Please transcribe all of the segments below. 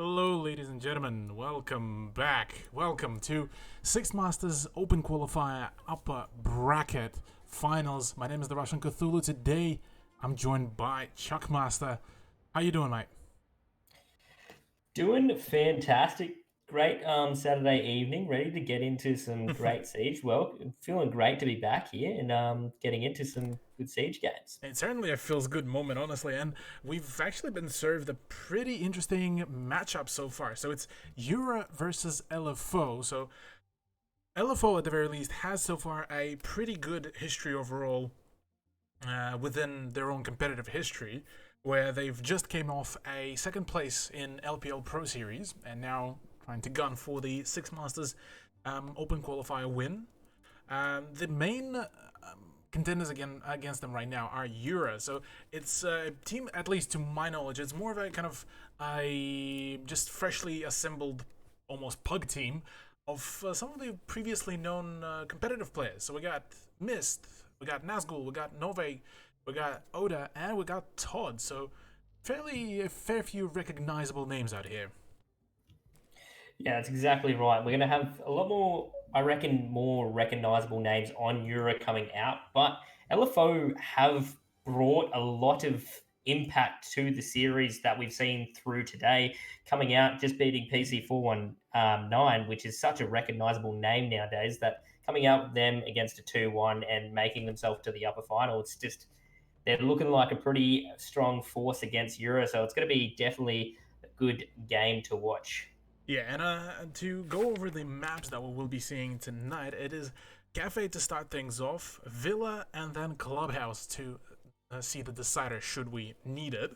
Hello, ladies and gentlemen. Welcome back. Welcome to Six Masters Open Qualifier Upper Bracket Finals. My name is the Russian Cthulhu. Today, I'm joined by Chuck Master. How you doing, mate? Doing fantastic. Great Saturday evening, ready to get into some great Siege. Well, feeling great to be back here and getting into some good Siege games. It's certainly a feels good moment, honestly, and we've actually been served a pretty interesting matchup so far. So it's Eura versus LFO. So LFO, at the very least, has so far a pretty good history overall within their own competitive history, where they've just came off a second place in LPL Pro Series and now trying to gun for the Six Masters Open Qualifier win. The main contenders against them right now are Eura, so it's a team, at least to my knowledge, it's more of a kind of a just freshly assembled, almost pug team of some of the previously known competitive players. So we got Mist, we got Nazgul, we got Nove, we got Oda, and we got Todd. So a fair few recognizable names out here. Yeah, that's exactly right. We're going to have a lot more, I reckon, more recognizable names on Euro coming out, but LFO have brought a lot of impact to the series that we've seen through today, coming out just beating PC 419, which is such a recognizable name nowadays, that coming out with them against a 2-1 and making themselves to the upper final, it's just they're looking like a pretty strong force against Euro, so it's going to be definitely a good game to watch. Yeah, and to go over the maps that we will be seeing tonight, it is Cafe to start things off, Villa, and then Clubhouse to see the decider should we need it.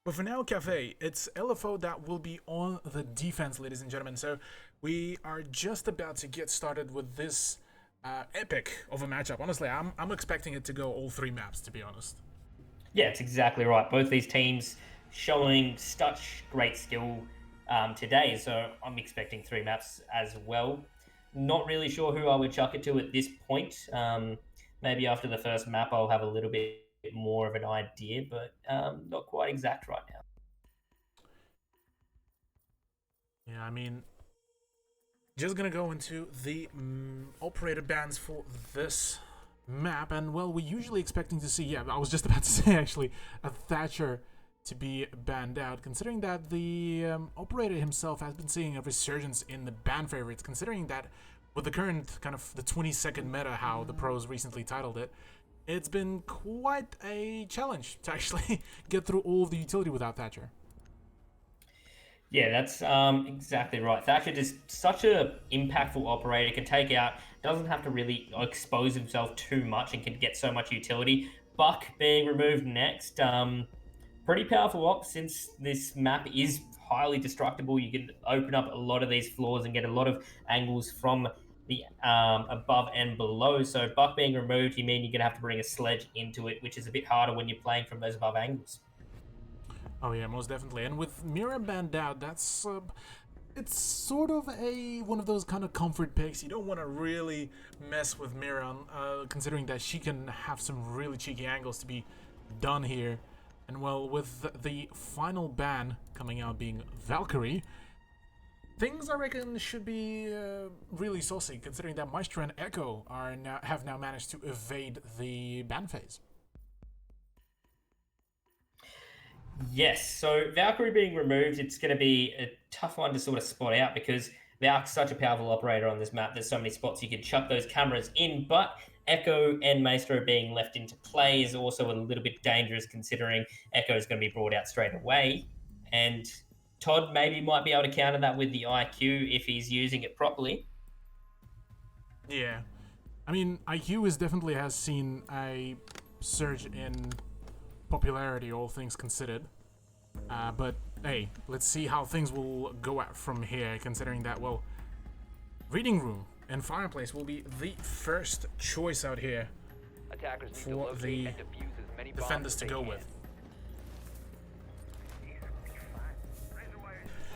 But for now, Cafe, it's LFO that will be on the defense, ladies and gentlemen. So we are just about to get started with this epic of a matchup. Honestly, I'm expecting it to go all three maps, to be honest. Yeah, it's exactly right. Both these teams showing such great skill today, so I'm expecting three maps as well. Not really sure who I would chuck it to at this point. Maybe after the first map, I'll have a little bit more of an idea, but not quite exact right now. Yeah, I mean, just gonna go into the operator bans for this map, and well, we're usually expecting to see, yeah, I was just about to say actually, a Thatcher to be banned out, considering that the operator himself has been seeing a resurgence in the ban favorites, considering that with the current kind of the 20-second meta, how the pros recently titled it, it's been quite a challenge to actually get through all of the utility without Thatcher. Yeah, that's exactly right. Thatcher is such a impactful operator, can take out, doesn't have to really expose himself too much and can get so much utility. Buck being removed next, pretty powerful op since this map is highly destructible. You can open up a lot of these floors and get a lot of angles from the above and below. So Buck being removed, you mean you're going to have to bring a sledge into it, which is a bit harder when you're playing from those above angles. Oh yeah, most definitely. And with Mira banned out, that's it's sort of one of those kind of comfort picks. You don't want to really mess with Mira, considering that she can have some really cheeky angles to be done here. And well, with the final ban coming out being Valkyrie, things I reckon should be really saucy, considering that Maestro and Echo have now managed to evade the ban phase. Yes, so Valkyrie being removed, it's going to be a tough one to sort of spot out because Valk's such a powerful operator on this map. There's so many spots you can chuck those cameras in, but Echo and Maestro being left into play is also a little bit dangerous considering Echo is going to be brought out straight away. And Todd maybe might be able to counter that with the IQ if he's using it properly. Yeah. I mean, IQ definitely has seen a surge in popularity, all things considered. But hey, let's see how things will go out from here, considering that, well, Reading Room and Fireplace will be the first choice out here for the defenders to go with.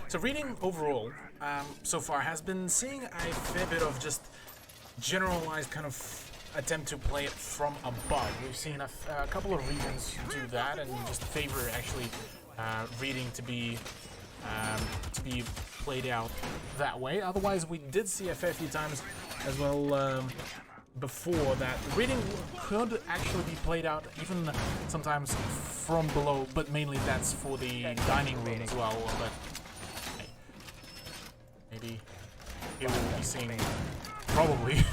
So Reading overall, so far, has been seeing a fair bit of just generalized kind of attempt to play it from above. We've seen a couple of regions do that and just favor actually Reading to be played out that way. Otherwise, we did see a fair few times as well before that Reading could actually be played out even sometimes from below, but mainly that's for the dining room as well. But hey, maybe he will be seeing probably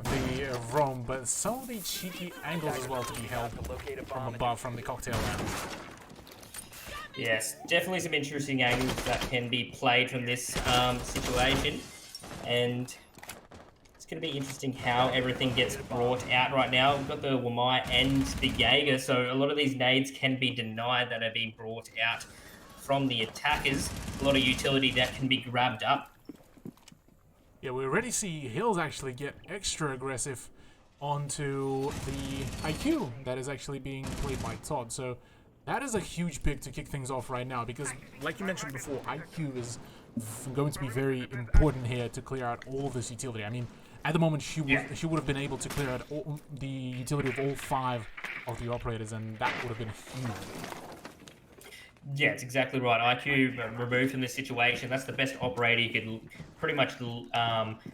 the roam, but some of the cheeky angles as well to be held from above from the cocktail lounge. Yes, definitely some interesting angles that can be played from this situation, and it's going to be interesting how everything gets brought out right now. We've got the Wamai and the Jaeger, so a lot of these nades can be denied that are being brought out from the attackers. A lot of utility that can be grabbed up. Yeah, we already see Hills actually get extra aggressive onto the IQ that is actually being played by Todd, so that is a huge pick to kick things off right now, because like you mentioned before, IQ is going to be very important here to clear out all of this utility. I mean, at the moment she would have been able to clear out all, the utility of all 5 of the operators, and that would have been huge. Yeah, it's exactly right. IQ removed from this situation. That's the best operator you could pretty much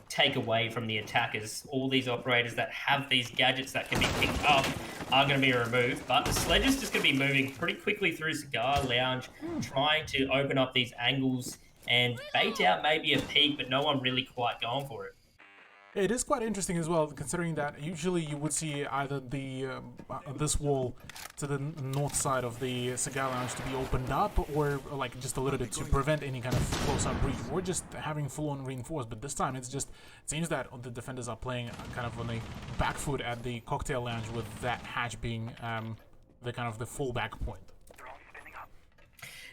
take away from the attackers. All these operators that have these gadgets that can be picked up are going to be removed. But the sledge is just going to be moving pretty quickly through Cigar Lounge, trying to open up these angles and bait out maybe a peek, but no one really quite going for it. It is quite interesting as well, considering that usually you would see either the this wall to the north side of the Cigar Lounge to be opened up, or like just a little bit to prevent any kind of close-up breach, or just having full-on reinforced. But this time it's just, it seems that the defenders are playing kind of on the back foot at the Cocktail Lounge, with that hatch being the kind of the fallback point.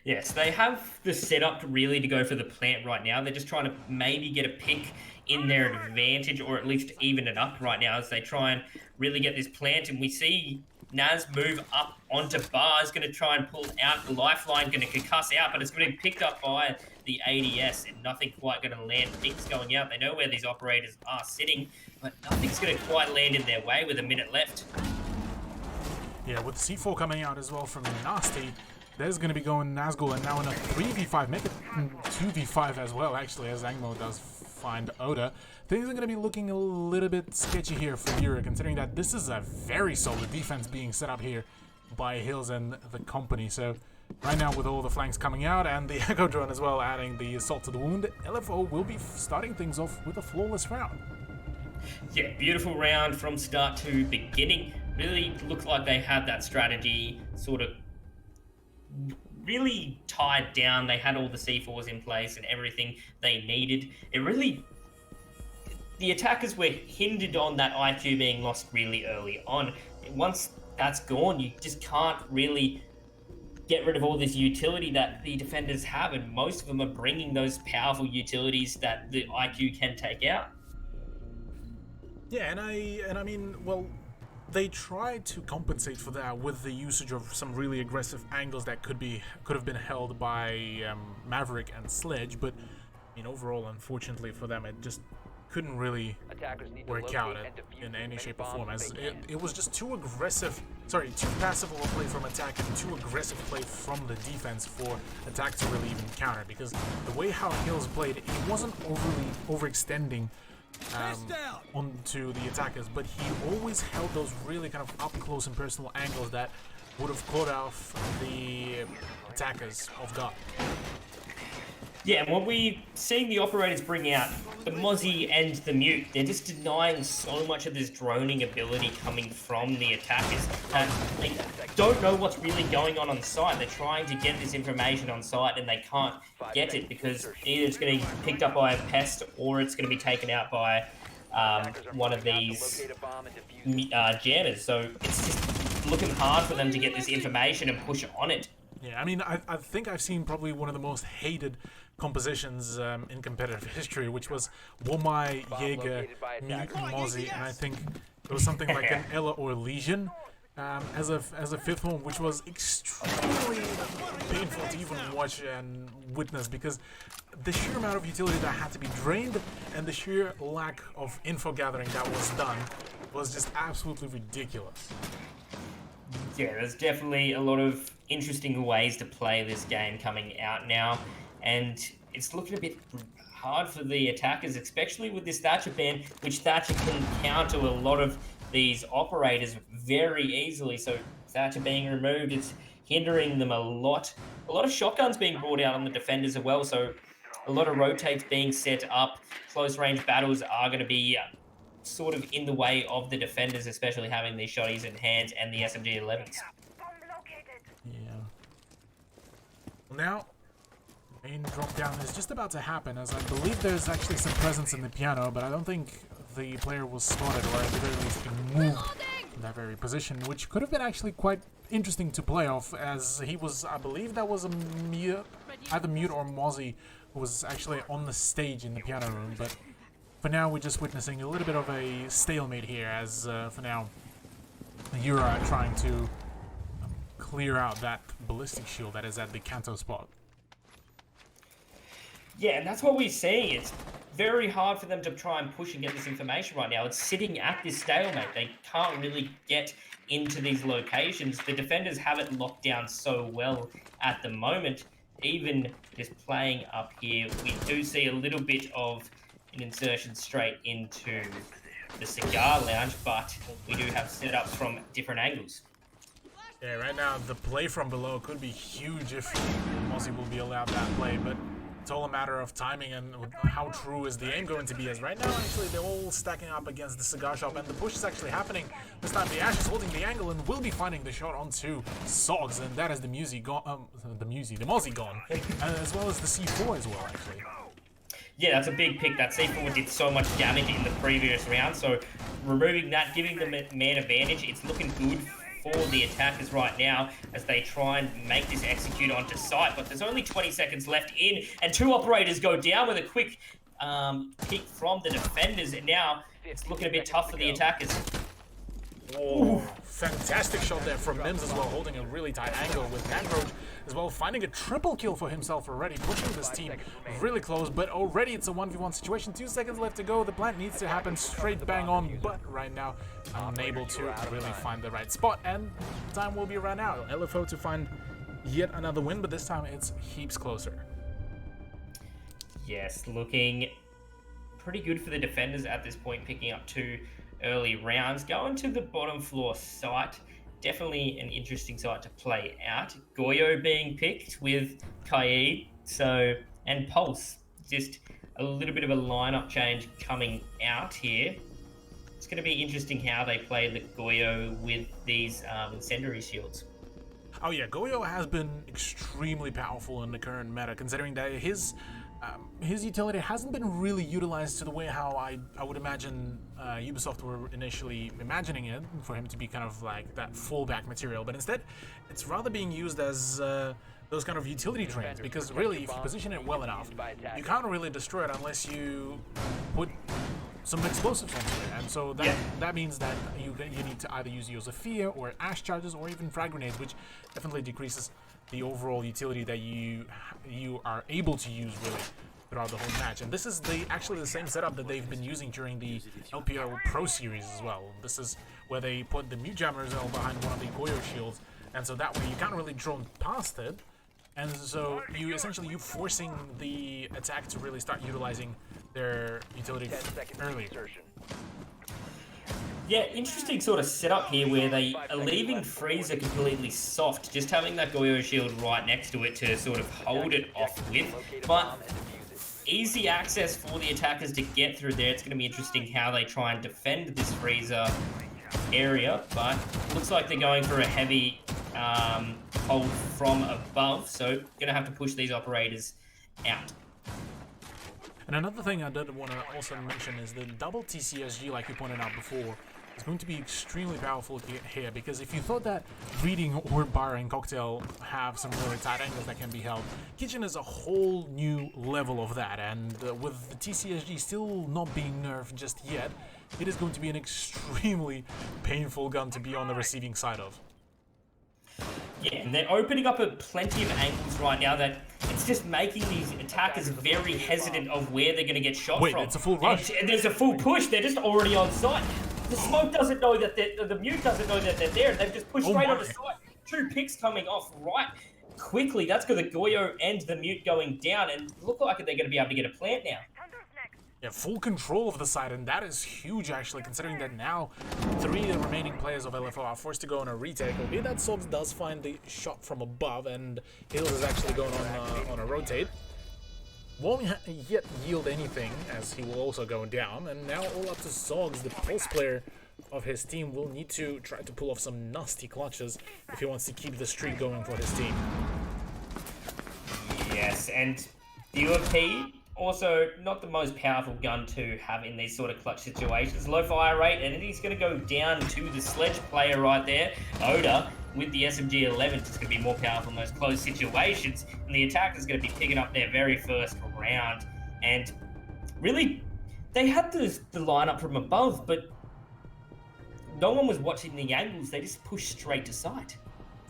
Yes, they have the setup really to go for the plant right now. They're just trying to maybe get a pick in their advantage, or at least even it up right now as they try and really get this plant. And we see Naz move up onto bar, is going to try and pull out the lifeline, going to concuss out, but it's going to be picked up by the ADS, and nothing quite going to land. Picks going out. They know where these operators are sitting, but nothing's going to quite land in their way with a minute left. Yeah, with C4 coming out as well from Nasty, there's going to be going Nazgul, and now in a 3v5, make it 2v5 as well, actually, as Angmo does find Oda. Things are going to be looking a little bit sketchy here for Yura, considering that this is a very solid defense being set up here by Hills and the company. So right now, with all the flanks coming out and the Echo Drone as well adding the assault to the wound, LFO will be starting things off with a flawless round. Yeah, beautiful round from start to beginning. Really looked like they had that strategy sort of really tied down. They had all the C4s in place and everything they needed. The attackers were hindered on that IQ being lost really early on. Once that's gone, you just can't really get rid of all this utility that the defenders have, and most of them are bringing those powerful utilities that the IQ can take out. Yeah, and I mean, well, they tried to compensate for that with the usage of some really aggressive angles that could have been held by Maverick and Sledge, but I mean, overall, unfortunately for them, it just couldn't really work out in any shape or form, as it was just too passive of a play from attack and too aggressive play from the defense for attack to really even counter, because the way how Hills played, he wasn't overextending onto the attackers, but he always held those really kind of up close and personal angles that would have caught off the attackers off guard. Yeah, and what we're seeing the operators bring out, the Mozzie and the Mute, they're just denying so much of this droning ability coming from the attackers. They don't know what's really going on site. They're trying to get this information on site, and they can't get it because either it's going to be picked up by a pest or it's going to be taken out by one of these jammers. So it's just looking hard for them to get this information and push on it. Yeah, I mean, I think I've seen probably one of the most hated compositions in competitive history, which was Womai, Jaeger, Mute, Mozzie, and I think it was something like an Ella or Legion as a fifth one, which was extremely painful to even watch and witness, because the sheer amount of utility that had to be drained and the sheer lack of info gathering that was done was just absolutely ridiculous. Yeah, there's definitely a lot of interesting ways to play this game coming out now, and it's looking a bit hard for the attackers, especially with this Thatcher ban, which Thatcher can counter a lot of these operators very easily. So Thatcher being removed, it's hindering them a lot. A lot of shotguns being brought out on the defenders as well, so a lot of rotates being set up. Close range battles are going to be sort of in the way of the defenders, especially having these shotties in hands and the SMG-11s. Yeah. Well, now, main drop down is just about to happen, as I believe there's actually some presence in the piano, but I don't think the player was spotted, or at the very least moved in that very position, which could have been actually quite interesting to play off, as he was, I believe that was a either Mute or Mozzie who was actually on the stage in the piano room, but for now we're just witnessing a little bit of a stalemate here, as for now Yura are trying to clear out that ballistic shield that is at the Kanto spot. Yeah, and that's what we're seeing. It's very hard for them to try and push and get this information right now. It's sitting at this stalemate. They can't really get into these locations. The defenders have it locked down so well at the moment. Even just playing up here, we do see a little bit of an insertion straight into the cigar lounge, but we do have setups from different angles. Yeah, right now the play from below could be huge if Mozzie will be allowed that play, but it's all a matter of timing and how true is the aim going to be, as right now actually they're all stacking up against the cigar shop, and the push is actually happening. This time the Ash is holding the angle and will be finding the shot onto Sogs, and that is the Mozzie gone, as well as the C4 as well actually. Yeah, that's a big pick. That C4 did so much damage in the previous round, so removing that, giving them man advantage, it's looking good for the attackers right now as they try and make this execute onto site, but there's only 20 seconds left in, and two operators go down with a quick pick from the defenders, and now it's looking a bit tough for the attackers. Oh, fantastic shot there from Mims as well, holding a really tight angle with Mangrove as well, finding a triple kill for himself already, pushing this team really close, but already it's a 1v1 situation. 2 seconds left to go. The plant needs to happen straight bang on, but right now unable to really find the right spot, and time will be run out. LFO to find yet another win, but this time it's heaps closer. Yes, looking pretty good for the defenders at this point, picking up 2 early rounds. Going to the bottom floor site, definitely an interesting site to play out. Goyo being picked with Kaid, and Pulse. Just a little bit of a lineup change coming out here. It's going to be interesting how they play the Goyo with these incendiary shields. Oh yeah, Goyo has been extremely powerful in the current meta, considering that his utility hasn't been really utilized to the way how I would imagine Ubisoft were initially imagining it, for him to be kind of like that fallback material, but instead it's rather being used as those kind of utility trains, because really if you position it well enough, you can't really destroy it unless you put some explosives onto it, and so that means that you need to either use Yosophia or Ash charges or even frag grenades, which definitely decreases the overall utility that you are able to use really throughout the whole match. And this is actually the same setup that they've been using during the LPL Pro Series as well. This is where they put the Mute Jammers behind one of the Goyo shields, and so that way you can't really drone past it, and so you forcing the attack to really start utilizing their utility early. Yeah, interesting sort of setup here where they are leaving Freezer completely soft, just having that Goyo shield right next to it to sort of hold it off with, but easy access for the attackers to get through there. It's going to be interesting how they try and defend this Freezer area, but looks like they're going for a heavy hold from above, so going to have to push these operators out. And another thing I did want to also mention is the double TCSG, like you pointed out before, is going to be extremely powerful here, because if you thought that Reading or Bar and Cocktail have some really tight angles that can be held, Kitchen is a whole new level of that, and with the TCSG still not being nerfed just yet, it is going to be an extremely painful gun to be on the receiving side of. Yeah, and they're opening up plenty of angles right now that it's just making these attackers very hesitant of where they're going to get shot from. Wait, it's a full rush. And there's a full push. They're just already on site. The smoke doesn't know that the Mute doesn't know that they're there. They've just pushed straight onto site. 2 picks coming off right quickly. That's got the Goyo and the Mute going down, and look like they're going to be able to get a plant now. Yeah, full control of the side, and that is huge actually, considering that now 3 remaining players of LFO are forced to go on a retake. Albeit that Sogs does find the shot from above, and Hills is actually going on a rotate. won't yet yield anything, as he will also go down. And now all up to Zogs, the pulse player of his team, will need to try to pull off some nasty clutches if he wants to keep the streak going for his team. Yes, and the UMP, also not the most powerful gun to have in these sort of clutch situations. Low fire rate, and he's going to go down to the sledge player right there, Oda, with the SMG-11. It's going to be more powerful in those close situations, and the attacker's going to be picking up their very first round. And really, they had the lineup from above, but no one was watching the angles. They just pushed straight to sight.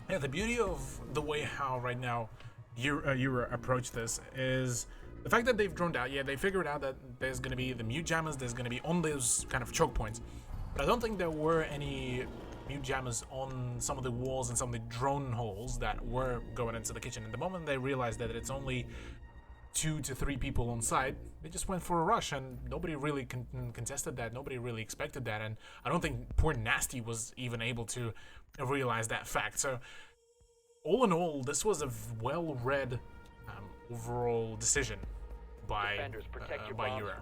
Yeah, the beauty of the way how right now Euro approach this is the fact that they've droned out. Yeah, they figured out that there's going to be the mute jammers, there's going to be on those kind of choke points. But I don't think there were any mute jammers on some of the walls and some of the drone holes that were going into the kitchen. And the moment they realized that it's only 2 to 3 people on site, they just went for a rush, and nobody really contested that. Nobody really expected that. And I don't think poor Nasty was even able to realize that fact. So all in all, this was a well-read overall decision by Euro.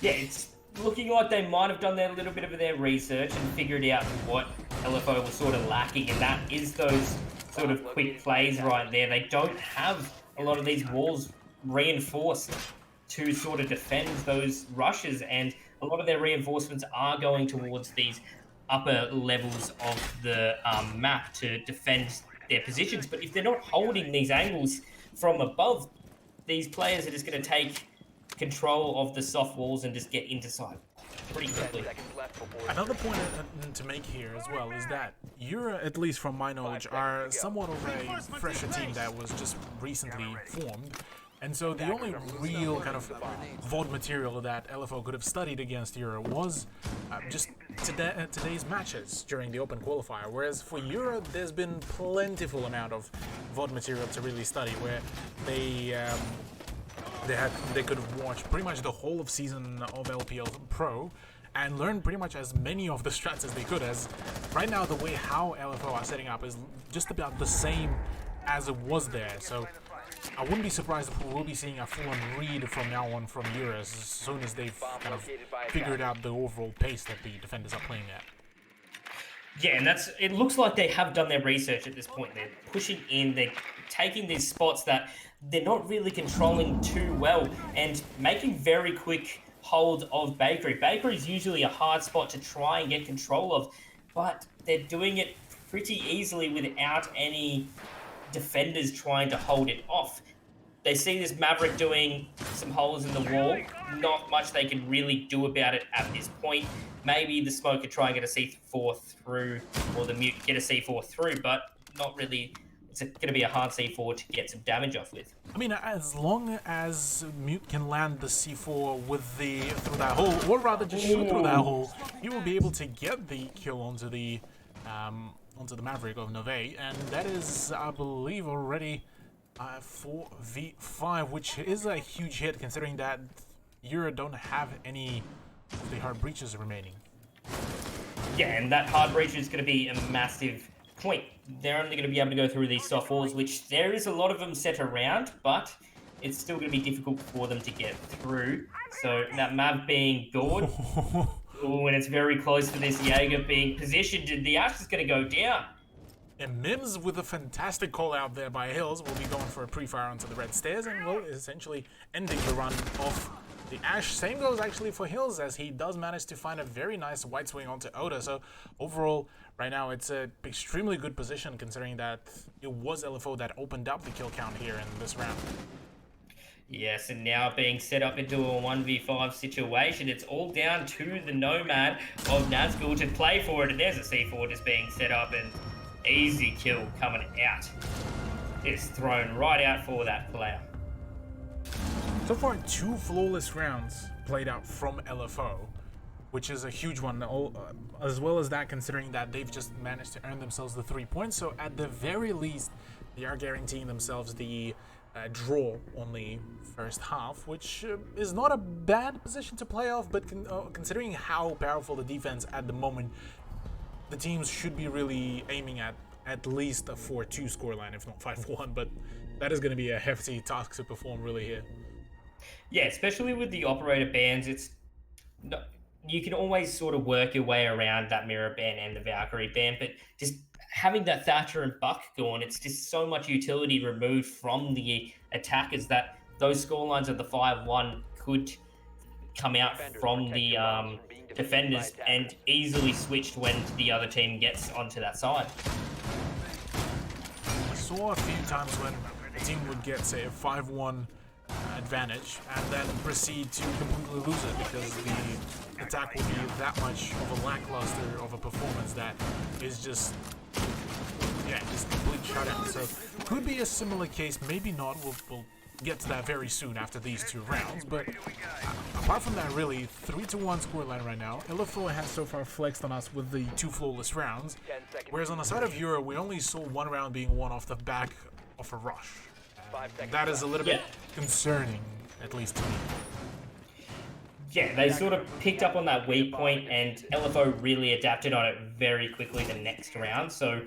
Yeah, it's looking like they might have done a little bit of their research and figured out what LFO was sort of lacking, and that is those sort of quick plays right there. They don't have a lot of these walls reinforced to sort of defend those rushes, and a lot of their reinforcements are going towards these upper levels of the map to defend their positions. But if they're not holding these angles from above, these players are just going to take control of the soft walls and just get into sight pretty quickly. Another point to make here as well is that Euro, at least from my knowledge, are somewhat of a fresher team that was just recently formed. And so the only real kind of VOD material that LFO could have studied against Euro was just today's matches during the Open Qualifier. Whereas for Euro, there's been plentiful amount of VOD material to really study, where they could have watched pretty much the whole of season of LPL Pro and learn pretty much as many of the strats as they could. As right now, the way how LFO are setting up is just about the same as it was there. So I wouldn't be surprised if we will be seeing a full-on read from now on from Euro as soon as they've kind of figured out the overall pace that the defenders are playing at. Yeah, and it looks like they have done their research at this point. They're pushing in, they're taking these spots that they're not really controlling too well and making very quick hold of Bakery. Bakery is usually a hard spot to try and get control of, but they're doing it pretty easily without any defenders trying to hold it off. They see this Maverick doing some holes in the wall. Not much they can really do about it at this point. Maybe the smoke could try and get a C4 through, or the mute get a C4 through, but not really. It's going to be a hard C4 to get some damage off with. I mean, as long as Mute can land the C4 with through that hole, or rather just shoot through that hole, you will be able to get the kill onto the Maverick of Nove, and that is, I believe, already 4v5, which is a huge hit considering that Euro don't have any of the hard breaches remaining. Yeah, and that hard breach is going to be a massive point. They're only going to be able to go through these soft walls, which there is a lot of them set around, but it's still going to be difficult for them to get through. So that Mav being gored, and it's very close to this Jaeger being positioned, and the Ash is going to go down. And Mims, with a fantastic call out there by Hills, will be going for a pre-fire onto the red stairs and will essentially ending the run of the Ash. Same goes actually for Hills, as he does manage to find a very nice white swing onto Oda. So overall, right now, it's an extremely good position considering that it was LFO that opened up the kill count here in this round. Yes, and now being set up into a 1v5 situation, it's all down to the Nomad of Nazgul to play for it. And there's a C4 just being set up, and easy kill coming out. It's thrown right out for that player. So far, 2 flawless rounds played out from LFO, which is a huge one, as well as that considering that they've just managed to earn themselves the 3 points. So at the very least, they are guaranteeing themselves the draw on the first half, which is not a bad position to play off, but considering how powerful the defense at the moment, the teams should be really aiming at at least a 4-2 scoreline, if not 5-1, but that is going to be a hefty task to perform really here. Yeah, especially with the operator bans, you can always sort of work your way around that mirror ban and the Valkyrie ban, but just having that Thatcher and Buck going, it's just so much utility removed from the attackers that those scorelines of the 5-1 could come out from the defenders and easily switched when the other team gets onto that side. I saw a few times when a team would get, say, a 5-1 advantage and then proceed to completely lose it because the attack will be that much of a lackluster of a performance that is just complete shutout. So could be a similar case, maybe not. We'll get to that very soon after these 2 rounds, but apart from that, really 3-1 scoreline right now. LFO has so far flexed on us with the 2 flawless rounds, whereas on the side of Euro we only saw 1 round being won off the back of a rush. That is a little bit concerning, at least to me. Yeah, they sort of picked up on that weak point, and LFO really adapted on it very quickly the next round. So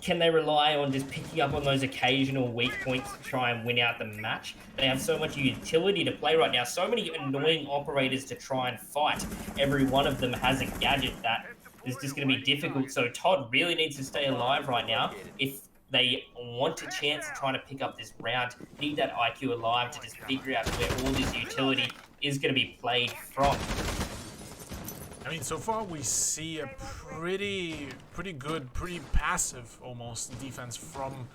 can they rely on just picking up on those occasional weak points to try and win out the match? They have so much utility to play right now, so many annoying operators to try and fight. Every one of them has a gadget that is just going to be difficult. So Todd really needs to stay alive right now. If they want a chance of trying to pick up this round, need that IQ alive to just figure out where all this utility is going to be played from. I mean, so far we see a pretty good, pretty passive almost defense from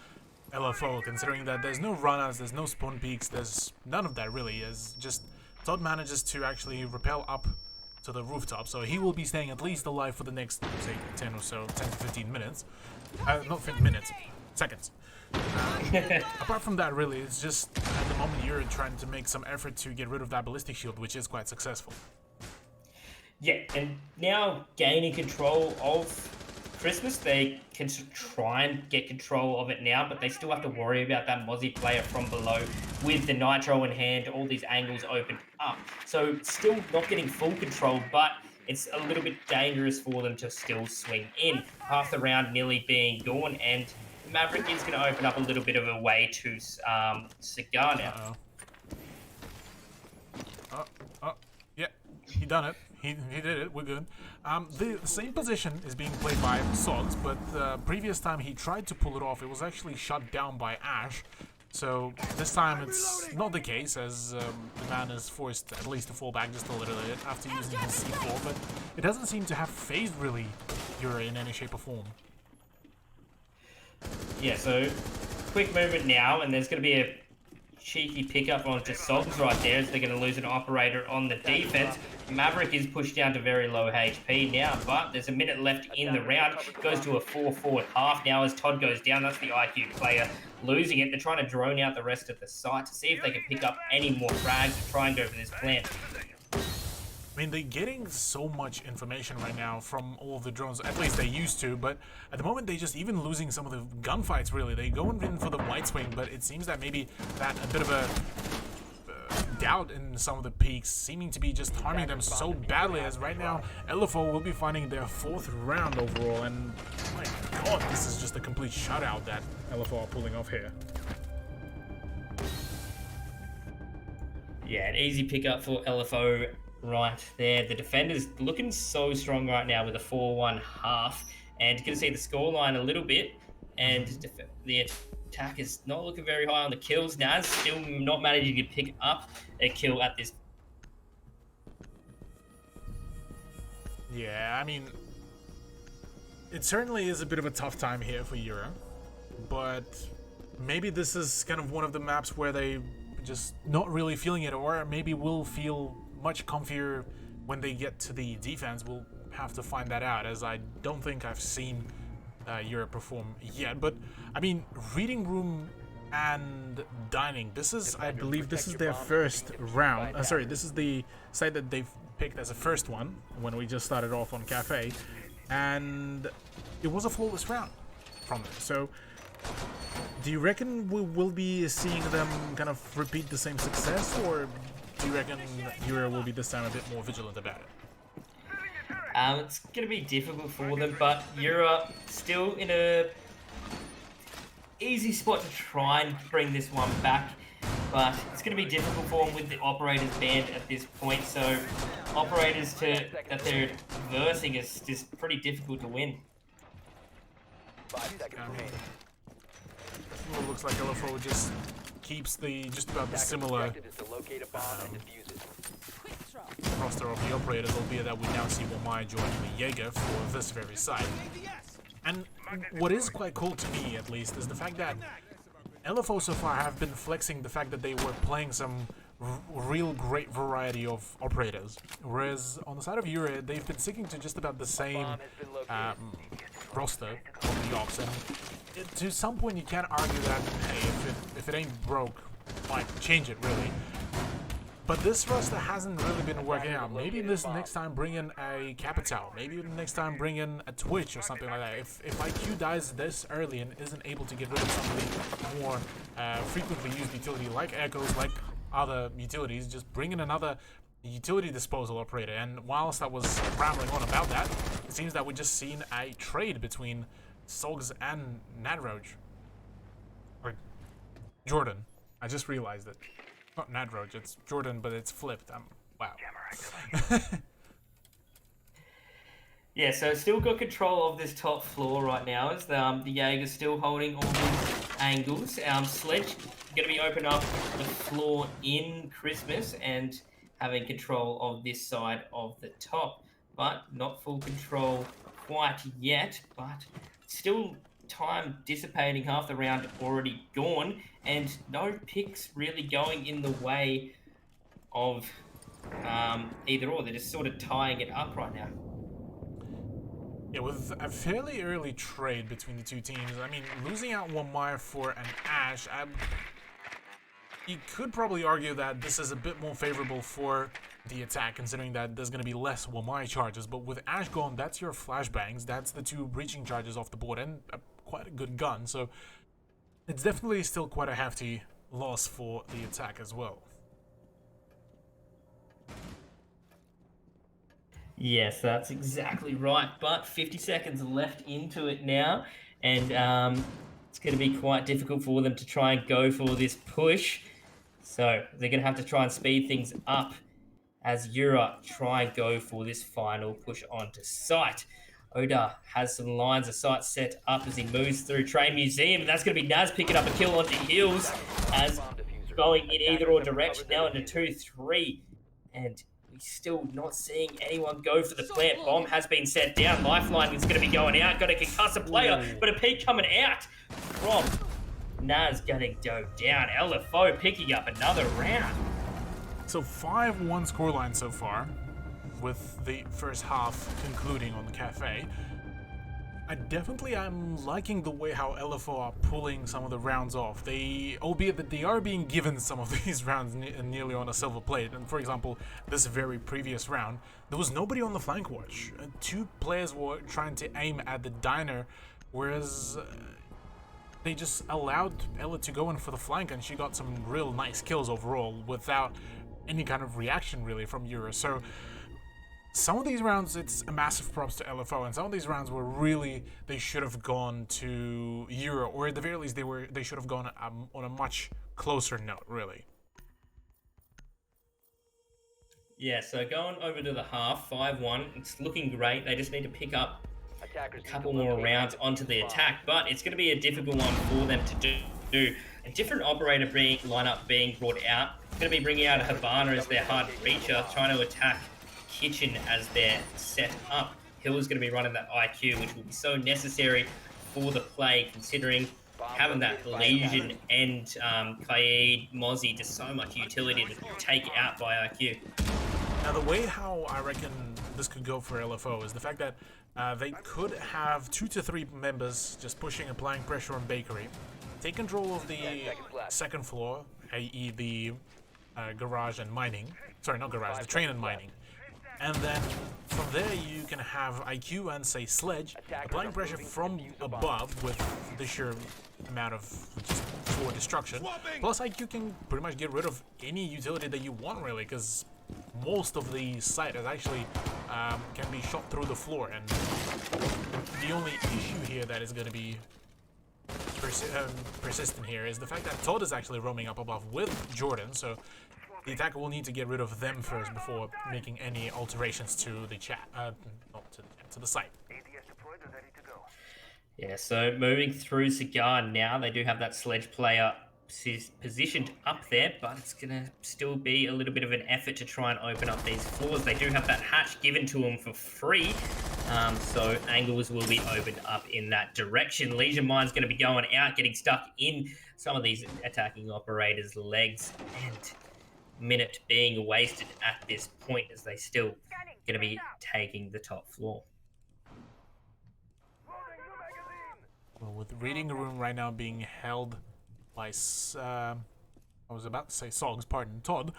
LFO, considering that there's no run-outs, there's no spawn peaks, there's none of that really. Is just Todd manages to actually rappel up to the rooftop, so he will be staying at least alive for the next, say, 10 to 15 minutes. Not minutes, seconds. Apart from that, really, it's just at the moment you're trying to make some effort to get rid of that ballistic shield, which is quite successful. Yeah, and now gaining control of Christmas, they can try and get control of it now, but they still have to worry about that Mozzie player from below with the Nitro in hand, all these angles opened up. So still not getting full control, but it's a little bit dangerous for them to still swing in. Half the round nearly being gone, and Maverick is going to open up a little bit of a way to Cigar now. Yeah, he done it. He did it. We're good. The same position is being played by Sogs, but previous time he tried to pull it off, it was actually shut down by Ash. So this time it's not the case, as the man is forced at least to fall back just a little bit after using his C4, but it doesn't seem to have phased really Yura in any shape or form. Yeah, so quick movement now, and there's going to be a cheeky pickup onto Sogs right there, as they're going to lose an operator on the defense. Maverick is pushed down to very low HP now, but there's a minute left in the round. Goes to a 4-4 half now as Todd goes down. That's the IQ player losing it. They're trying to drone out the rest of the site to see if they can pick up any more frags to try and go for this plan. I mean, they're getting so much information right now from all of the drones, at least they used to, but at the moment they just even losing some of the gunfights, really. They go in for the white swing, but it seems that maybe that a bit of a doubt in some of the peaks seeming to be just harming them so badly, as right now LFO will be finding their 4th round overall, and my god, this is just a complete shutout that LFO are pulling off here. Yeah, an easy pickup for LFO right there. The defender's looking so strong right now with a 4-1 half, and you can see the scoreline a little bit, and the attack is not looking very high on the kills. Naz still not managing to pick up a kill at this. Yeah, I mean, it certainly is a bit of a tough time here for Euro, but maybe this is kind of one of the maps where they just not really feeling it, or maybe will feel much comfier when they get to the defense. We'll have to find that out, as I don't think I've seen Europe perform yet. But I mean, reading room and dining, this is, I believe this is their first round. Sorry, this is the site that they've picked as a first one when we just started off on Cafe, and it was a flawless round from them. So do you reckon we will be seeing them kind of repeat the same success, or do you reckon Euro will be this time a bit more vigilant about it? It's going to be difficult for them, but Europe still in a easy spot to try and bring this one back. But it's going to be difficult for them with the operators banned at this point. So operators that they're versing is just pretty difficult to win. 5 seconds remaining. Well, it looks like LFO just keeps just about the similar Objective is to locate a bomb and defuse it. roster of the operators, albeit that we now see Wamai joining the Jaeger for this very side. And what is quite cool to me, at least, is the fact that LFO so far have been flexing the fact that they were playing some real great variety of operators, whereas on the side of Euro, they've been sticking to just about the same roster of the ops, and to some point you can't argue that, hey, if it ain't broke, like, change it, really. But this roster hasn't really been working out. Maybe this next time bring in a Capital. Maybe next time bring in a Twitch or something like that. If IQ dies this early and isn't able to get rid of somebody more frequently used utility like Echoes, like other utilities, just bring in another utility disposal operator. And whilst I was rambling on about that, it seems that we just seen a trade between Sogs and Nadroge. Or Jordan. I just realized it. Not Nadroge, it's Jordan, but it's flipped. Wow. Yeah, so still got control of this top floor right now as the Jaeger's still holding all these angles. Sledge going to be opening up the floor in Christmas and having control of this side of the top, but not full control quite yet, but still time dissipating, half the round already gone, and no picks really going in the way of either or. They're just sort of tying it up right now. Yeah, with a fairly early trade between the two teams, I mean, losing out Wamai for an Ash, you could probably argue that this is a bit more favorable for the attack, considering that there's going to be less Wamai charges. But with Ash gone, that's your flashbangs, that's the two breaching charges off the board, and quite a good gun. So it's definitely still quite a hefty loss for the attack as well. Yes, that's exactly right. But 50 seconds left into it now, and it's going to be quite difficult for them to try and go for this push. So they're going to have to try and speed things up as Europe try and go for this final push onto site. Oda has some lines of sight set up as he moves through Train Museum, and that's going to be Naz picking up a kill onto Hills as going in either or direction now into 2-3, and we're still not seeing anyone go for the plant. Bomb has been set down. Lifeline is going to be going out. Got to concuss a player, but a peek coming out from Naz getting dove down. LFO picking up another round. So 5-1 scoreline so far, with the first half concluding on the cafe. I definitely am liking the way how LFO are pulling some of the rounds off. Albeit that they are being given some of these rounds nearly on a silver plate. And for example, this very previous round, there was nobody on the flank watch. Two players were trying to aim at the diner, whereas they just allowed Ella to go in for the flank, and she got some real nice kills overall without any kind of reaction really from Euro. So some of these rounds, it's a massive props to LFO, and some of these rounds were really, they should have gone to Euro, or at the very least they should have gone on a much closer note, really. Yeah, so going over to the half, 5-1, it's looking great. They just need to pick up a couple more rounds onto the attack, but it's going to be a difficult one for them to do. A different operator lineup being brought out. Going to be bringing out a Havana as their hard breacher, trying to attack Kitchen as they're set up. Hill is going to be running that IQ, which will be so necessary for the play, considering having that Legion and Kaid, Mozzie, just so much utility to take out by IQ. Now, the way how I reckon this could go for LFO is the fact that they could have 2 to 3 members just pushing, applying pressure on Bakery, take control of the second floor, i.e. the garage and mining. Sorry, not garage, the train and mining. And then from there you can have IQ and say Sledge applying pressure from above with the sheer amount of just for destruction. Plus IQ can pretty much get rid of any utility that you want really, because most of the site is actually can be shot through the floor. And the only issue here that is going to be persistent here is the fact that Todd is actually roaming up above with Jordan, so the attacker will need to get rid of them first before making any alterations to the chat, not to the site. Yeah, so moving through Cigar now, they do have that sledge player positioned up there, but it's going to still be a little bit of an effort to try and open up these floors. They do have that hatch given to them for free, so angles will be opened up in that direction. Legion Mine's going to be going out, getting stuck in some of these attacking operators' legs, and minute being wasted at this point as they still going to be taking the top floor. Well, with reading room right now being held by, I was about to say Sogs, pardon, Todd.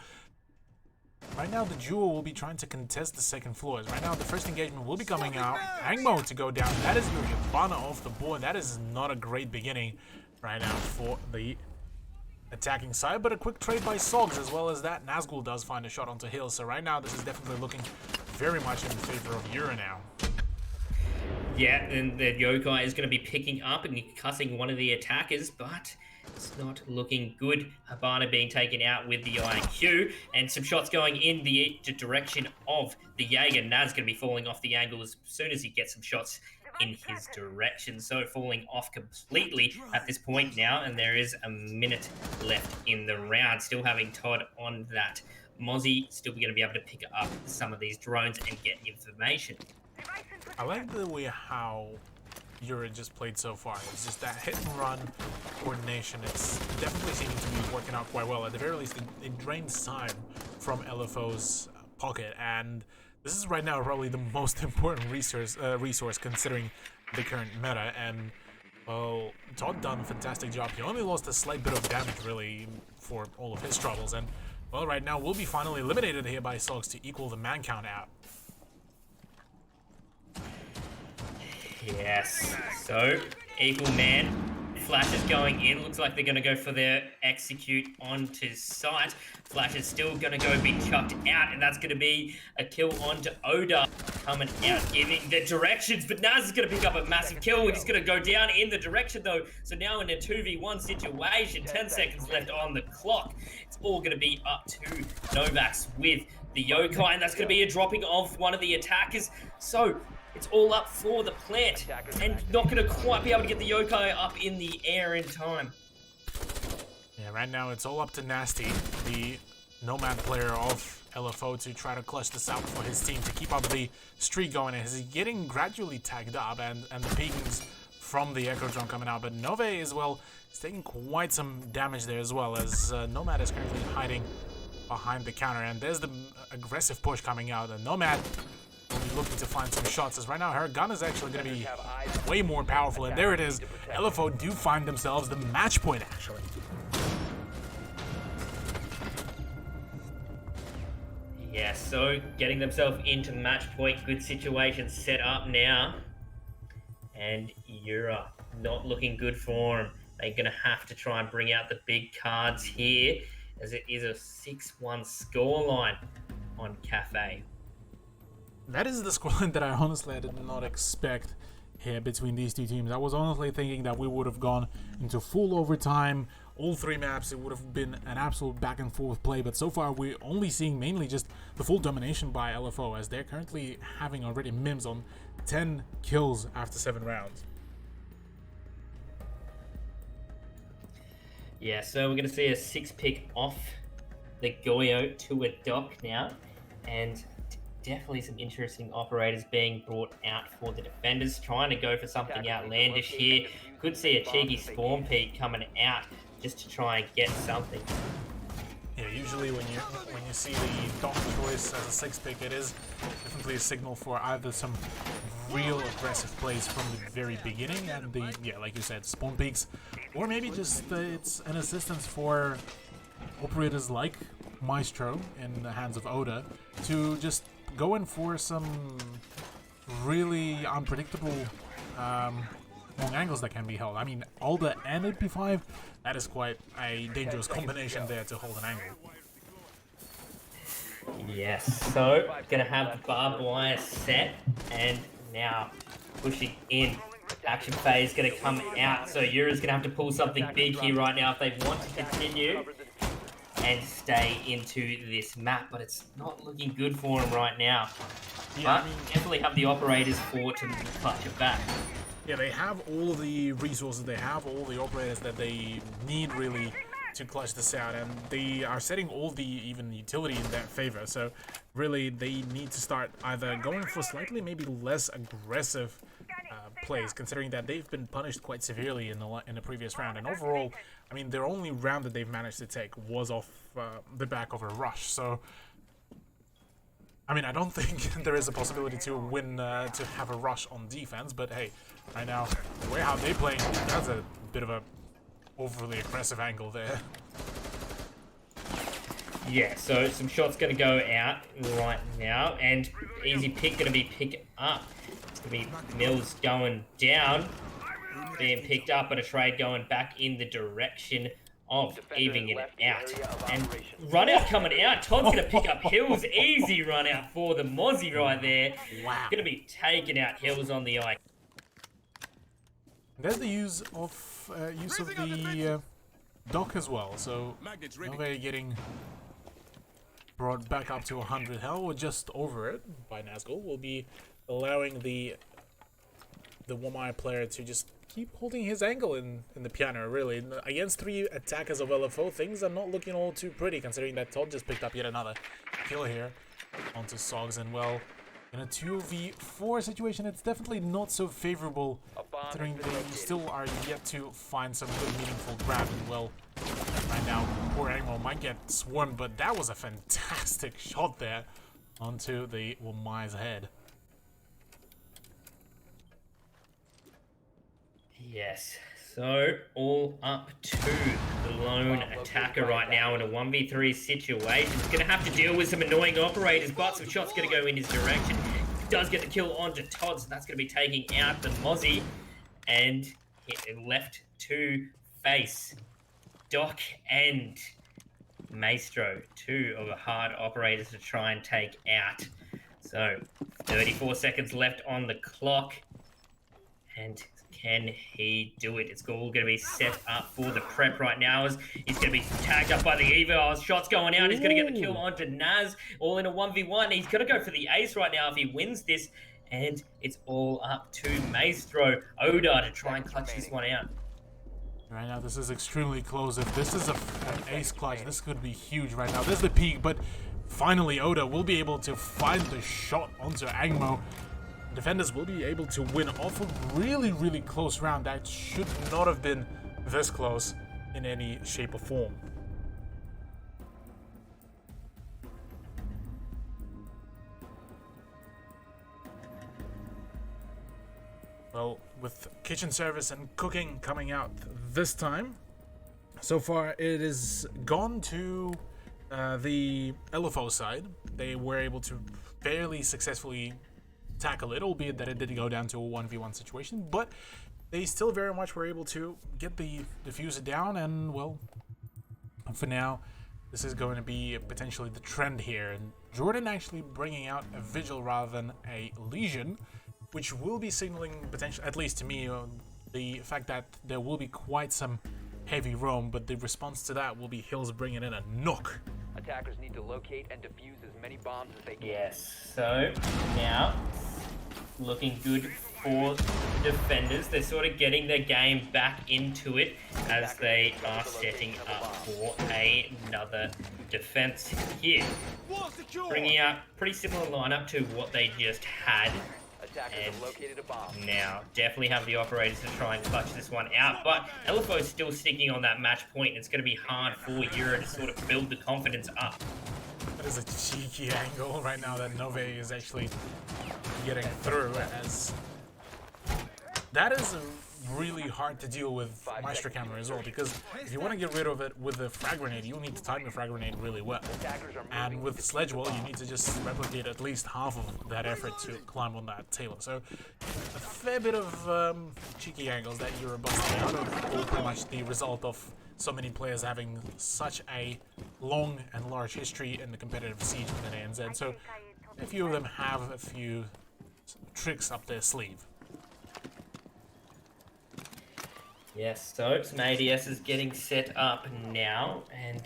Right now the duo will be trying to contest the second floors. Right now the first engagement will be coming out. Angmo to go down. That is your Yabana off the board. That is not a great beginning right now for the attacking side, but a quick trade by Sogs as well as that. Nazgul does find a shot onto Hill, so right now this is definitely looking very much in favor of Yura now. Yeah, and the Yokai is going to be picking up and cussing one of the attackers, but it's not looking good. Habana being taken out with the IQ, and some shots going in the direction of the Jaeger. Naz going to be falling off the angle as soon as he gets some shots in his direction. So falling off completely at this point now, and there is a minute left in the round. Still having Todd on that. Mozzie still going to be able to pick up some of these drones and get information. I like the way how Yura just played so far. It's just that hit and run coordination. It's definitely seeming to be working out quite well. At the very least, it drains time from LFO's pocket, and this is right now probably the most important resource considering the current meta. And well, Todd done a fantastic job. He only lost a slight bit of damage really for all of his troubles, and well, right now we'll be finally eliminated here by Sogs to equal the man count out. Yes, so equal man. Flash is going in. Looks like they're going to go for their execute onto site. Flash is still going to go be chucked out, and that's going to be a kill onto Oda. Coming out, giving the directions, but Naz is going to pick up a massive kill. He's going to go down in the direction, though. So now in a 2v1 situation, 10 seconds left on the clock. It's all going to be up to Novax with the Yokai, and that's going to be a dropping of one of the attackers. So it's all up for the plant, and not going to quite be able to get the Yokai up in the air in time. Yeah, right now it's all up to Nasty, the Nomad player of LFO, to try to clutch this out for his team to keep up the streak going. As he's getting gradually tagged up, and the pings from the Echo Drone coming out, but Nove as well is taking quite some damage there as well, as Nomad is currently hiding behind the counter, and there's the aggressive push coming out, and Nomad will be looking to find some shots, as right now her gun is actually going to be way more powerful, and there it is. LFO do find themselves the match point actually. Yeah, so getting themselves into match point, good situation set up now, and Yura not looking good for them. They're going to have to try and bring out the big cards here, as it is a 6-1 scoreline on Cafe. That is the scoreline that I honestly did not expect here between these two teams. I was honestly thinking that we would have gone into full overtime, all three maps. It would have been an absolute back and forth play, but so far we're only seeing mainly just the full domination by LFO, as they're currently having already Mims on 10 kills after 7 rounds. Yeah, so we're going to see a 6-pick off the Goyo to a dock now, and definitely some interesting operators being brought out for the defenders, trying to go for something outlandish here. Could see a cheeky spawn peek coming out just to try and get something. Yeah, usually when you see the dock choice as a 6-pick, it is definitely a signal for either some real aggressive plays from the very beginning, and the, yeah, like you said, spawn peaks, or maybe just it's an assistance for operators like Maestro in the hands of Oda to just go in for some really unpredictable long angles that can be held. I mean, Alda and 8p5, that is quite a dangerous combination there to hold an angle. Yes, so gonna have the barbed wire set, and now pushing in. Action phase gonna come out, so Yura's gonna have to pull something big here right now if they want to continue and stay into this map, but it's not looking good for him right now. Yeah, But definitely have the operators for to clutch it back. Yeah, they have all the resources, they have all the operators that they need really to clutch this out, and they are setting all the even utility in their favor. So really, they need to start either going for slightly maybe less aggressive plays, considering that they've been punished quite severely in the previous round. And overall, I mean, their only round that they've managed to take was off the back of a rush. So I mean, I don't think there is a possibility to win, to have a rush on defense, but hey, right now, the way how they play, that's a bit of a overly aggressive angle there. Yeah, so some shots going to go out right now, and easy pick going to be picked up. It's going to be Mills going down, being picked up, but a trade going back in the direction of evening it out. And run out coming out. Todd's going to pick up Hills. Easy run out for the Mozzie right there. Wow. Going to be taking out Hills on the eye. There's the use of the dock as well, so Nove getting brought back up to 100 health, or just over it by Nazgul, will be allowing the Wamai player to just keep holding his angle in the piano, really. Against 3 attackers of LFO, things are not looking all too pretty, considering that Todd just picked up yet another kill here onto Sogs, and well, in a 2v4 situation, it's definitely not so favorable, considering they still are yet to find some good meaningful ground. And well, right now, poor Angmo might get swarmed, but that was a fantastic shot there onto the Wamai's head. Yes, so all up to the lone attacker right now in a 1v3 situation. He's going to have to deal with some annoying operators, but some shots going to go in his direction. He does get the kill onto Todd, so that's going to be taking out the Mozzie. And left to face Doc and Maestro, 2 of the hard operators to try and take out. So 34 seconds left on the clock. And can he do it? It's all going to be set up for the prep right now. As he's going to be tagged up by the Evo. Shots going out. He's going to get the kill onto Naz. All in a 1v1. He's going to go for the ace right now if he wins this. And it's all up to Maestro Oda to try and clutch this one out. Right now, this is extremely close. If this is an ace clutch, this could be huge right now. There's the peak, but finally Oda will be able to find the shot onto Angmo. Defenders will be able to win off a really, really close round that should not have been this close in any shape or form. Well, with kitchen service and cooking coming out this time, so far it is gone to the LFO side. They were able to fairly successfully tackle it, albeit that it did go down to a 1v1 situation, but they still very much were able to get the diffuser down, and well, for now, this is going to be potentially the trend here, and Jordan actually bringing out a Vigil rather than a Legion, which will be signaling potentially, at least to me, the fact that there will be quite some heavy roam, but the response to that will be Hills bringing in a Nook. Attackers need to locate and defuse as many bombs as they can. Yes, so now looking good for defenders. They're sort of getting their game back into it as they are setting up for another defense here. Bringing out pretty similar lineup to what they just had. Attackers have located a bomb. Now, definitely have the operators to try and clutch this one out, but LFO is still sticking on that match point, and it's going to be hard for Euro to sort of build the confidence up. That is a cheeky angle right now that Nove is actually getting through, as that is really hard to deal with Maestro camera as well, because if you want to get rid of it with a frag grenade, you'll need to time the frag grenade really well, and with Sledge Wall you need to just replicate at least half of that effort to climb on that table. So a fair bit of cheeky angles that you're busting out of, all pretty much the result of so many players having such a long and large history in the competitive siege within ANZ. So a few of them have a few tricks up their sleeve. Yes, so some ADS is getting set up now, and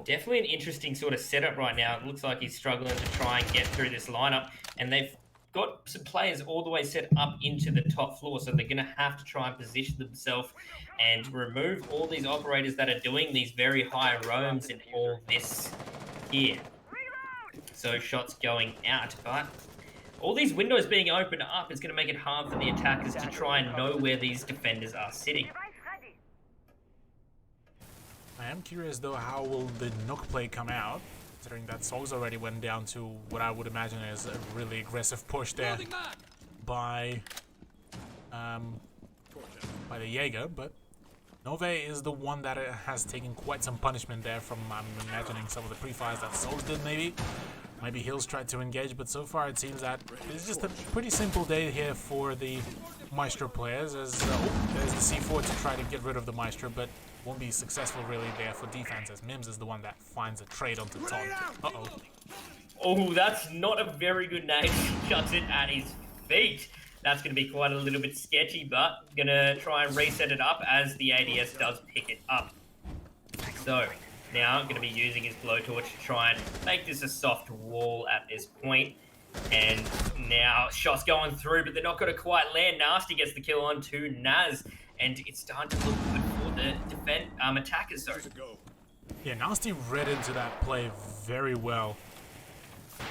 definitely an interesting sort of setup right now. It looks like he's struggling to try and get through this lineup, and they've got some players all the way set up into the top floor, so they're going to have to try and position themselves and remove all these operators that are doing these very high roams and all this here. So shots going out, but all these windows being opened up is going to make it hard for the attackers to try and know where these defenders are sitting. I am curious though, how will the Nook play come out, considering that Sogs already went down to what I would imagine is a really aggressive push there by the Jaeger, but Nove is the one that has taken quite some punishment there from, I'm imagining, some of the pre-fires that Sogs did maybe. Maybe Hills tried to engage, but so far it seems that it's just a pretty simple day here for the Maestro players, as there's the C4 to try to get rid of the Maestro, but won't be successful really there for defense, as Mims is the one that finds a trade onto top. Uh-oh. Oh, that's not a very good name. Shuts it at his feet. That's going to be quite a little bit sketchy, but going to try and reset it up as the ADS does pick it up. So now going to be using his blowtorch to try and make this a soft wall at this point. And now shots going through, but they're not going to quite land. Nasty gets the kill on to Naz, and it's starting to look good for the attackers. Sorry. Yeah, Nasty read into that play very well.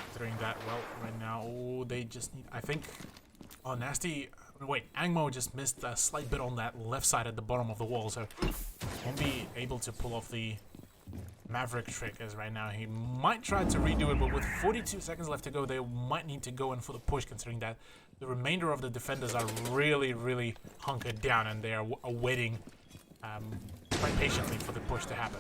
Considering that, well, right now, oh, they just need, I think, oh, Nasty, wait, Angmo just missed a slight bit on that left side at the bottom of the wall, so won't be able to pull off the Maverick trick, as right now he might try to redo it, but with 42 seconds left to go, they might need to go in for the push, considering that the remainder of the defenders are really hunkered down, and they are awaiting quite patiently for the push to happen.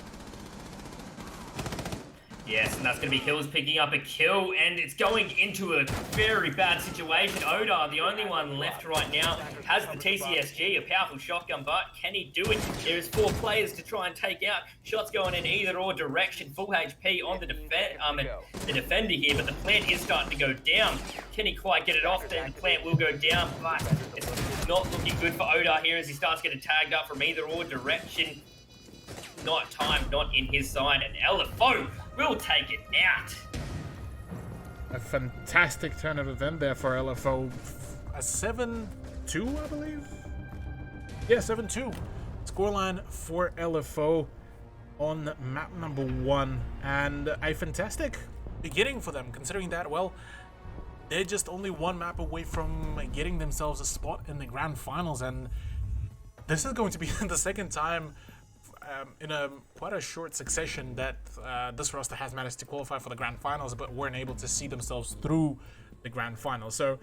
Yes, and that's going to be Hills picking up a kill, and it's going into a very bad situation. Odar, the only one left right now, has the TCSG, a powerful shotgun, but can he do it? There's 4 players to try and take out. Shots going in either or direction. Full HP on the defender here, but the plant is starting to go down. Can he quite get it off? Then the plant will go down, but it's not looking good for Odar here as he starts getting tagged up from either or direction. Not time, not in his side, and LFO will take it out. A fantastic turn of event there for LFO. A 7-2, I believe? Yeah, 7-2. Scoreline for LFO on map number 1. And a fantastic beginning for them, considering that, well, they're just only one map away from getting themselves a spot in the grand finals. And this is going to be the second time in quite a short succession that this roster has managed to qualify for the grand finals, but weren't able to see themselves through the grand finals. So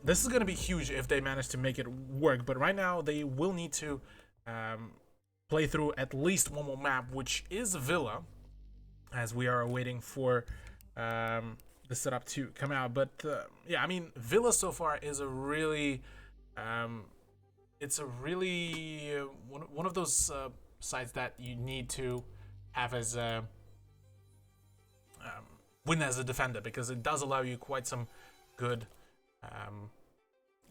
this is going to be huge if they manage to make it work. But right now they will need to play through at least one more map, which is Villa, as we are waiting for the setup to come out. But yeah, I mean, Villa so far is a really it's a really one of those sites that you need to have as a win as a defender, because it does allow you quite some good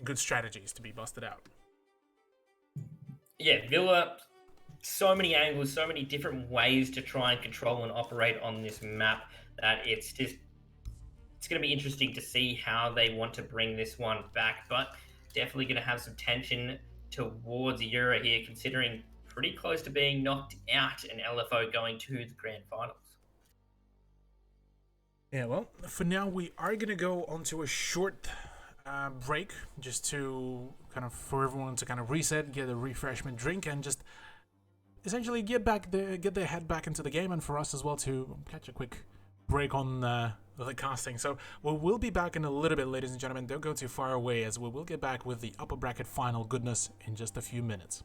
good strategies to be busted out. Yeah, Villa, so many angles, so many different ways to try and control and operate on this map that it's going to be interesting to see how they want to bring this one back, but definitely going to have some tension towards Euro here, considering pretty close to being knocked out and LFO going to the grand finals. Yeah, well, for now we are going to go onto a short break, just to kind of, for everyone to kind of reset, get a refreshment drink, and just essentially get their head back into the game, and for us as well to catch a quick break on the casting. So we'll be back in a little bit, ladies and gentlemen. Don't go too far away, as we will get back with the upper bracket final goodness in just a few minutes.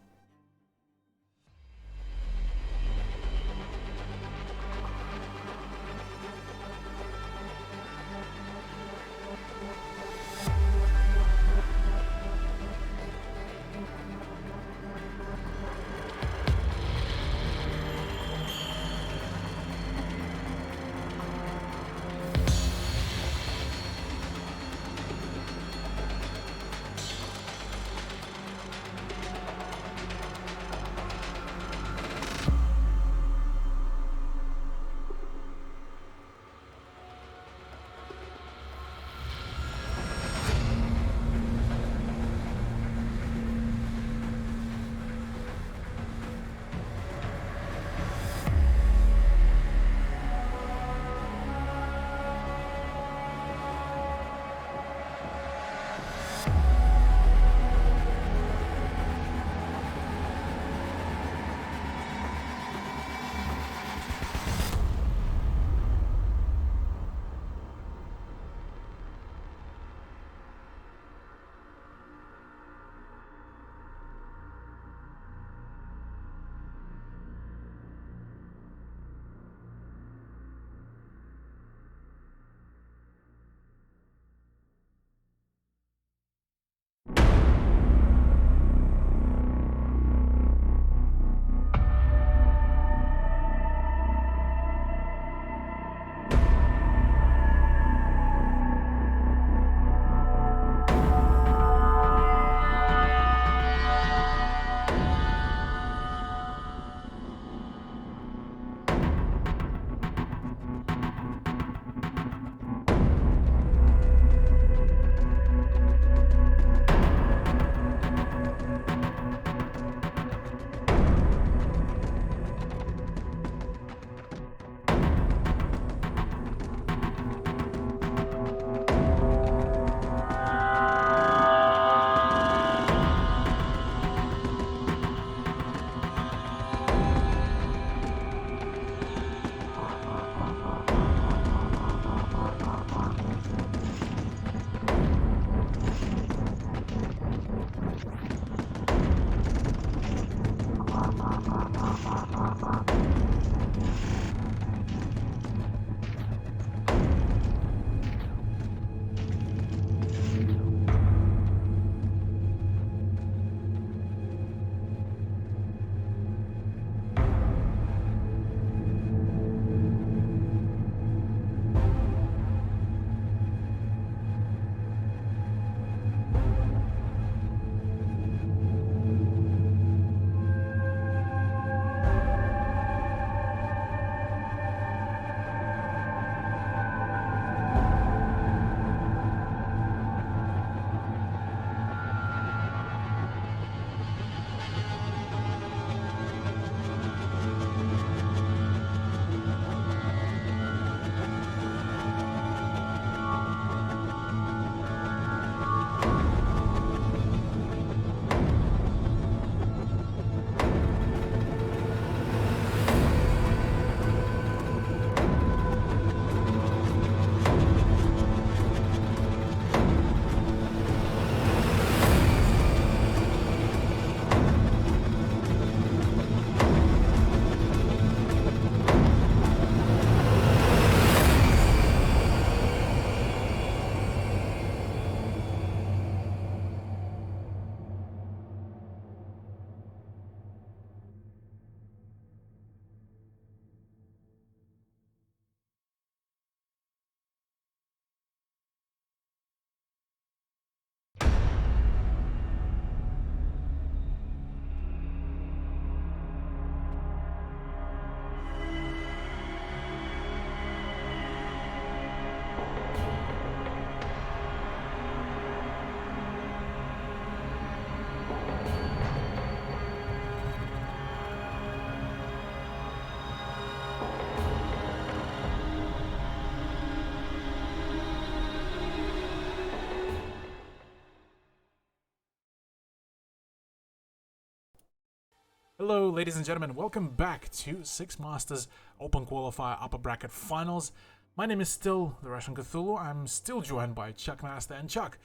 Hello, ladies and gentlemen. Welcome back to Six Masters Open Qualifier Upper Bracket Finals. My name is still the Russian Cthulhu. I'm still joined by Chuck Master and Chuck.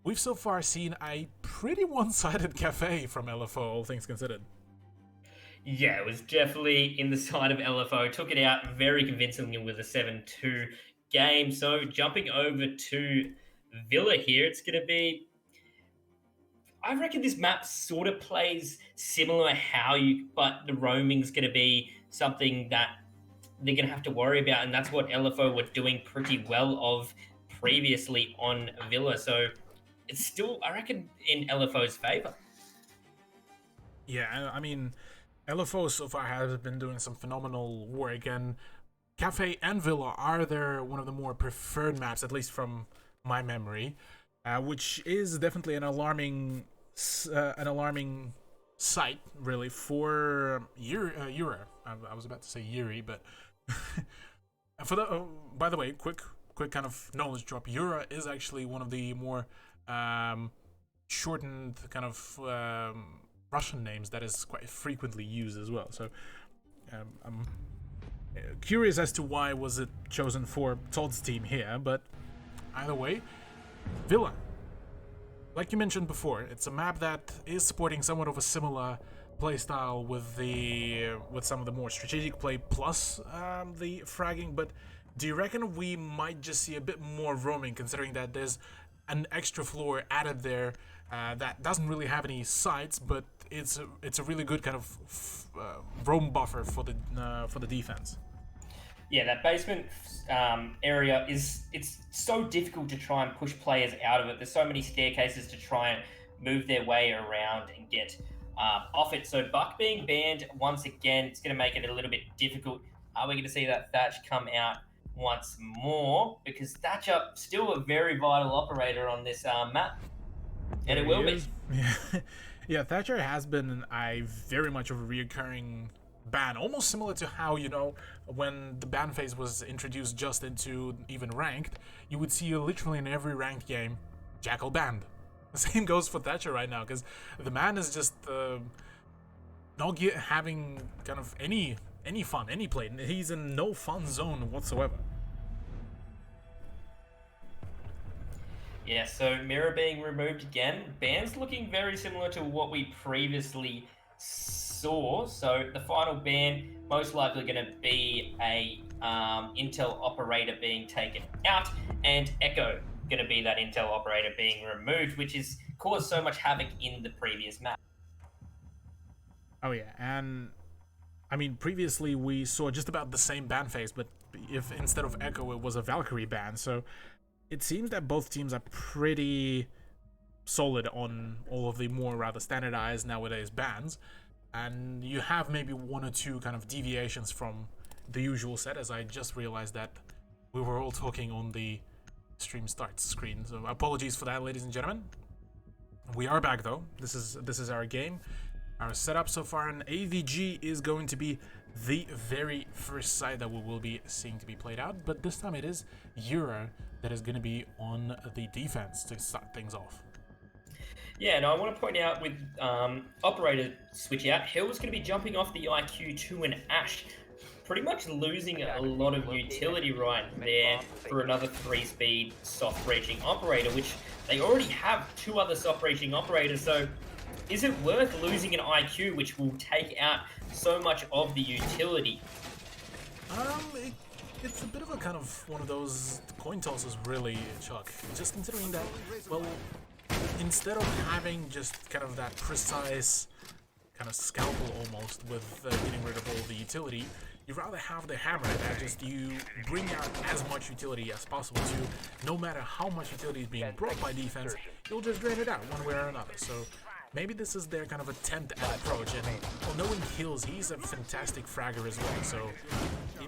We've so far seen a pretty one-sided cafe from LFO, all things considered. Yeah, it was definitely in the side of LFO. Took it out very convincingly with a 7-2 game. So jumping over to Villa here, it's going to be... I reckon this map sort of plays similar but the roaming's going to be something that they're going to have to worry about, and that's what LFO were doing pretty well of previously on Villa. So it's still, I reckon, in LFO's favor. Yeah, I mean, LFO so far has been doing some phenomenal work, and Cafe and Villa are one of the more preferred maps, at least from my memory, which is definitely an alarming sight, really, for Euro. I was about to say Yuri, but for the by the way, quick kind of knowledge drop. Euro is actually one of the more shortened kind of Russian names that is quite frequently used as well. So I'm curious as to why was it chosen for Todd's team here, but either way, Villa. Like you mentioned before, it's a map that is supporting somewhat of a similar playstyle with some of the more strategic play plus the fragging, but do you reckon we might just see a bit more roaming, considering that there's an extra floor added there that doesn't really have any sites, but it's a really good kind of roam buffer for the defense? Yeah, that basement area it's so difficult to try and push players out of it. There's so many staircases to try and move their way around and get off it. So Buck being banned once again, it's going to make it a little bit difficult. Are we going to see that Thatch come out once more? Because Thatcher still a very vital operator on this map, and it will be. Yeah, Thatcher has been a very much of a reoccurring ban, almost similar to how, when the ban phase was introduced just into even ranked, you would see literally in every ranked game Jackal banned. The same goes for Thatcher right now, because the man is just not having kind of any fun, any play. He's in no fun zone whatsoever. Yeah, so Mirror being removed again. Ban's looking very similar to what we previously saw. So the final ban most likely going to be a Intel operator being taken out, and Echo going to be that Intel operator being removed, which has caused so much havoc in the previous map. Oh yeah, and I mean previously we saw just about the same ban phase, but if instead of Echo it was a Valkyrie ban, so it seems that both teams are pretty solid on all of the more rather standardized nowadays bans, and you have maybe one or two kind of deviations from the usual set, as I just realized that we were all talking on the stream starts screen, so apologies for that, ladies and gentlemen. We are back though. This is our game. Our setup so far in AVG is going to be the very first side that we will be seeing to be played out, but this time it is Euro that is going to be on the defense to start things off. Yeah, and I want to point out with operator switch out, Hill's going to be jumping off the IQ2 and Ash, pretty much losing a lot of utility right there for another 3-speed soft breaching operator, which they already have 2 other soft breaching operators, so is it worth losing an IQ, which will take out so much of the utility? It's a bit of a kind of one of those coin tosses, really, Chuck. Just considering that, well, instead of having just kind of that precise kind of scalpel almost with getting rid of all the utility, you'd rather have the hammer that just you bring out as much utility as possible to, no matter how much utility is being brought by defense, you'll just drain it out one way or another. So maybe this is their kind of attempt at approach, and well, knowing Hills, he's a fantastic fragger as well, so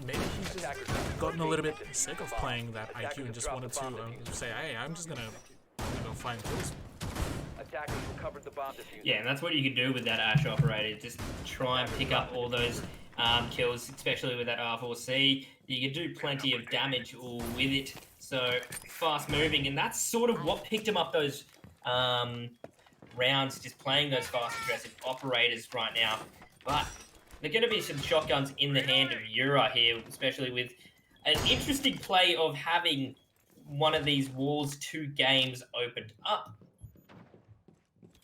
maybe he's just gotten a little bit sick of playing that IQ and just wanted to say, hey, I'm just gonna go find kills. Yeah, and that's what you can do with that Ash operator, just try and pick up all those kills, especially with that R4C. You can do plenty of damage with it, so fast moving, and that's sort of what picked him up those rounds, just playing those fast aggressive operators right now. But there are going to be some shotguns in the hand of Yura here, especially with an interesting play of having one of these walls 2 games opened up.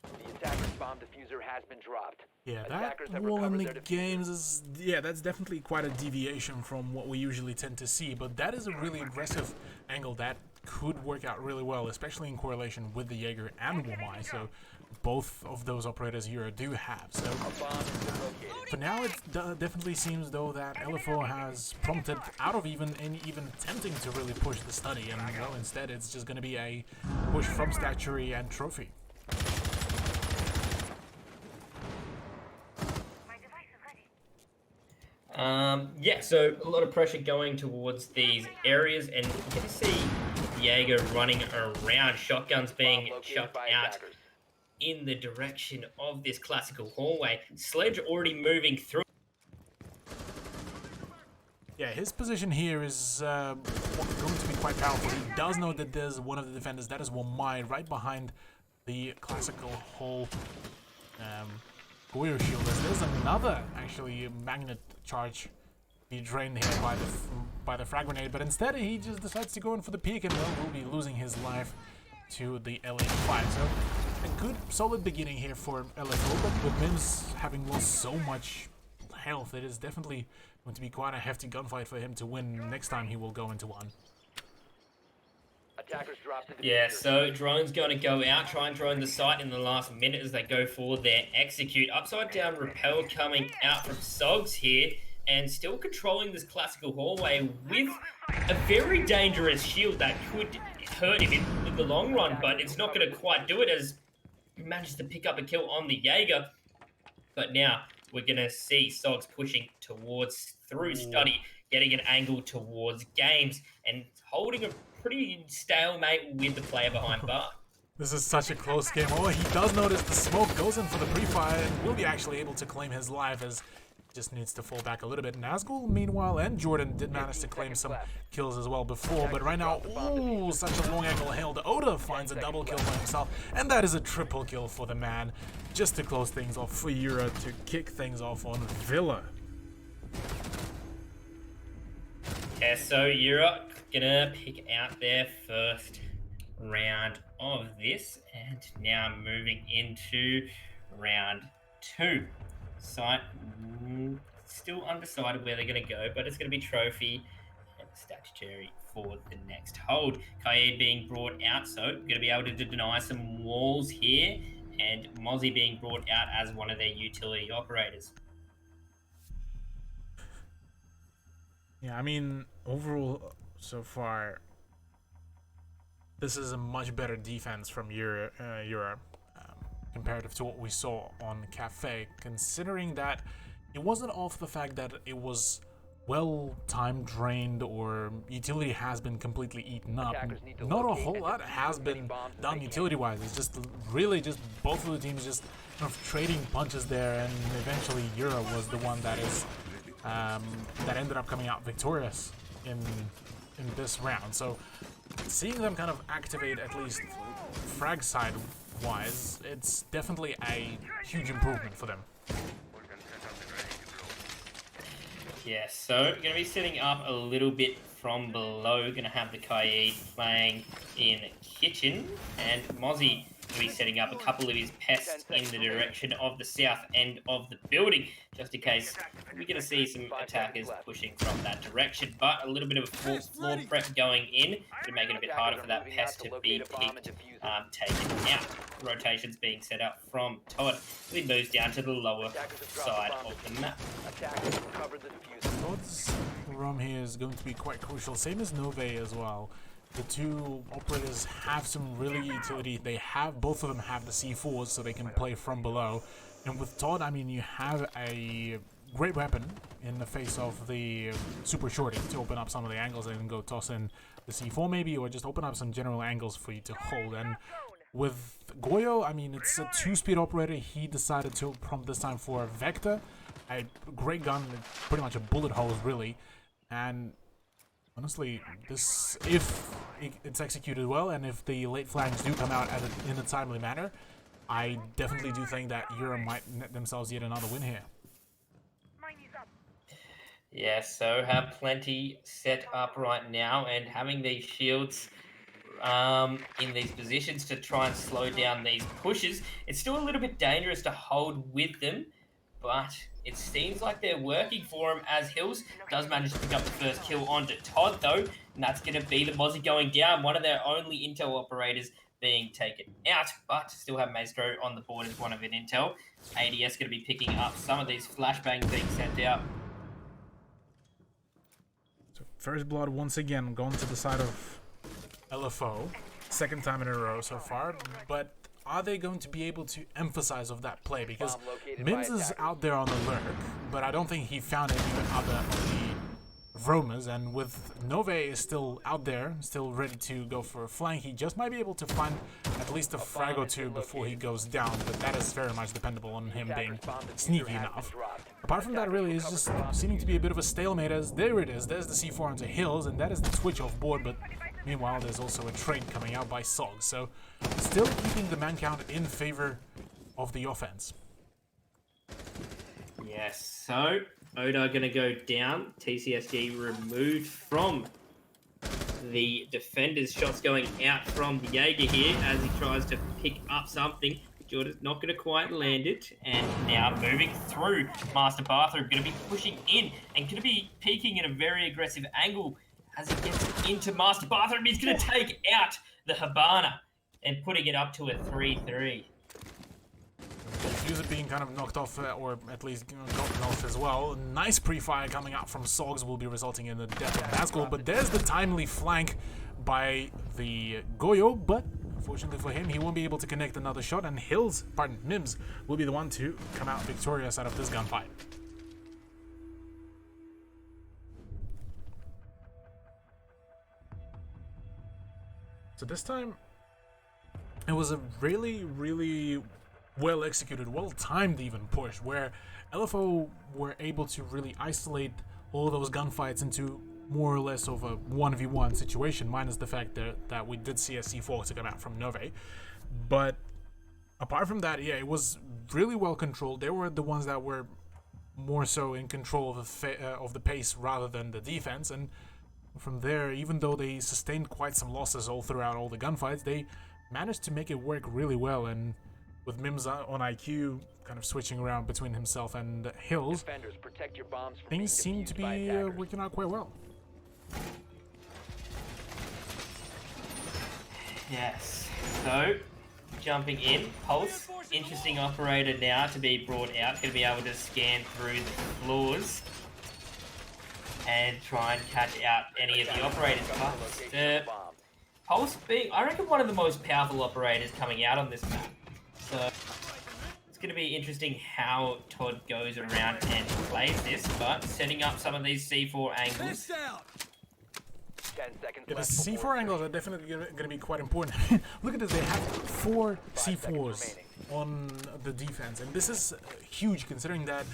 The attacker's bomb diffuser has been dropped. Yeah, Attackers that have wall in recovered the their diffuser. games is, yeah, that's definitely quite a deviation from what we usually tend to see, but that is a really aggressive angle that could work out really well, especially in correlation with the Jaeger and Womai, so both of those operators here do have. So Bomb has been located. for now, it definitely seems though that LFO has prompted out of even attempting to really push the study, and well, instead it's just going to be a push from statuary and trophy. Yeah, so a lot of pressure going towards these areas, and you're going to see Jaeger running around, shotguns being Bomb located chucked by out attackers. in the direction of this classical hallway. Sledge already moving through. Yeah, his position here is going to be quite powerful. He does know that there's one of the defenders, that is Womai, right behind the classical hole Goyo shield. There's another, actually, magnet charge be drained here by the frag grenade, but instead he just decides to go in for the peek, and well, will be losing his life to the LA5. So a good, solid beginning here for LFO, but with Mims having lost so much health, it is definitely going to be quite a hefty gunfight for him to win next time he will go into one. Attackers dropped the diffuser. Yeah, so drone's going to go out, try and drone the site in the last minute as they go for their execute. Upside down rappel coming out from Sogs here, and still controlling this classical hallway with a very dangerous shield that could hurt him in the long run, but it's not going to quite do it as he manages to pick up a kill on the Jaeger. But now we're going to see Sogs pushing towards through study, getting an angle towards games, and holding a pretty stalemate with the player behind bar. This is such a close game. Oh, he does notice the smoke, goes in for the pre-fire, and will be actually able to claim his life as just needs to fall back a little bit. Nazgul, meanwhile, and Jordan did manage to claim some kills as well before, but right now, ooh, such a long angle held. Oda finds a double kill by himself, and that is a triple kill for the man, just to close things off for Yura to kick things off on Villa. Yeah, so Yura gonna pick out their first round of this, and now moving into round 2. Site still undecided where they're going to go, but it's going to be trophy and statutory for the next hold. Kaid being brought out, so going to be able to deny some walls here, and Mozzie being brought out as one of their utility operators. Yeah, I mean, overall, so far, this is a much better defense from Yura, comparative to what we saw on Cafe, considering that it wasn't off the fact that it was well time drained or utility has been completely eaten up. Not a whole lot has been done utility wise. It's just really just both of the teams just kind of trading punches there, and eventually Yura was the one that is that ended up coming out victorious in this round. So seeing them kind of activate at least frag side wise, it's definitely a huge improvement for them. Yeah, so going to be setting up a little bit from below. Going to have the Kaid playing in kitchen, and Mozzie going to be setting up a couple of his pests in the direction of the south end of the building, just in case we're going to see some attackers pushing from that direction. But a little bit of a floor prep going in to make it a bit harder for that pest to be picked, taken out. Rotations being set up from Todd. He moves down to the lower side of the map. Attackers recovered the diffuser. Todd's roam here is going to be quite crucial, same as Nove as well. The two operators have some really utility. They have, both of them have the C4s, so they can play from below. And with Todd, I mean, you have a great weapon in the face of the super shorty to open up some of the angles and go toss in the C4 maybe, or just open up some general angles for you to hold. And with Goyo, I mean, it's a 2-speed operator. He decided to prompt this time for Vector, a great gun, pretty much a bullet hose really. And honestly, this, if it's executed well, and if the late flanks do come out in a timely manner, I definitely do think that Yura might net themselves yet another win here. Yeah, so have plenty set up right now, and having these shields in these positions to try and slow down these pushes. It's still a little bit dangerous to hold with them, but it seems like they're working for him as Hills does manage to pick up the first kill onto Todd, though, and that's going to be the Mozzie going down, one of their only Intel operators being taken out, but still have Maestro on the board as one of an Intel. ADS going to be picking up some of these flashbangs being sent out. So first blood once again going to the side of LFO, second time in a row so far, but are they going to be able to emphasize of that play? Because Mims is out there on the lurk, but I don't think he found any other of the Romas, and with Nove is still out there, still ready to go for a flank, he just might be able to find at least a frag or two before he goes down, but that is very much dependable on him being sneaky enough. Apart from that, really, it's just seeming to be a bit of a stalemate, as there it is, there's the C4 onto Hills, and that is the switch off board, but meanwhile there's also a trade coming out by Sog, so still keeping the man count in favor of the offense. Yes, so Oda going to go down. TCSG removed from the defenders. Shots going out from the Jaeger here as he tries to pick up something. Jordan's not going to quite land it. And now moving through. Master Bathroom going to be pushing in and going to be peeking in a very aggressive angle as he gets into Master Bathroom. He's going to take out the Habana and putting it up to a 3-3. User being kind of knocked off, or at least gotten off as well. Nice pre-fire coming out from Sogs will be resulting in the death of Nazgul, but there's the timely flank by the Goyo, but unfortunately for him, he won't be able to connect another shot, and Mims will be the one to come out victorious out of this gunfight. So this time, it was a really, really well executed, well timed even push, where LFO were able to really isolate all those gunfights into more or less of a 1v1 situation, minus the fact that we did see a C4 to come out from Nove. But apart from that, yeah, it was really well controlled. They were the ones that were more so in control of the pace rather than the defense, and from there, even though they sustained quite some losses all throughout all the gunfights, they managed to make it work really well. And with Mims on IQ, kind of switching around between himself and Hills, things seem to be working out quite well. Yes, so jumping in, Pulse, interesting operator now to be brought out, going to be able to scan through the floors and try and catch out any of the operators. Pulse being, I reckon, one of the most powerful operators coming out on this map. So it's going to be interesting how Todd goes around and plays this, but setting up some of these C4 angles. Yeah, the C4 angles are definitely going to be quite important. Look at this, they have 4 C4s on the defense, and this is huge considering that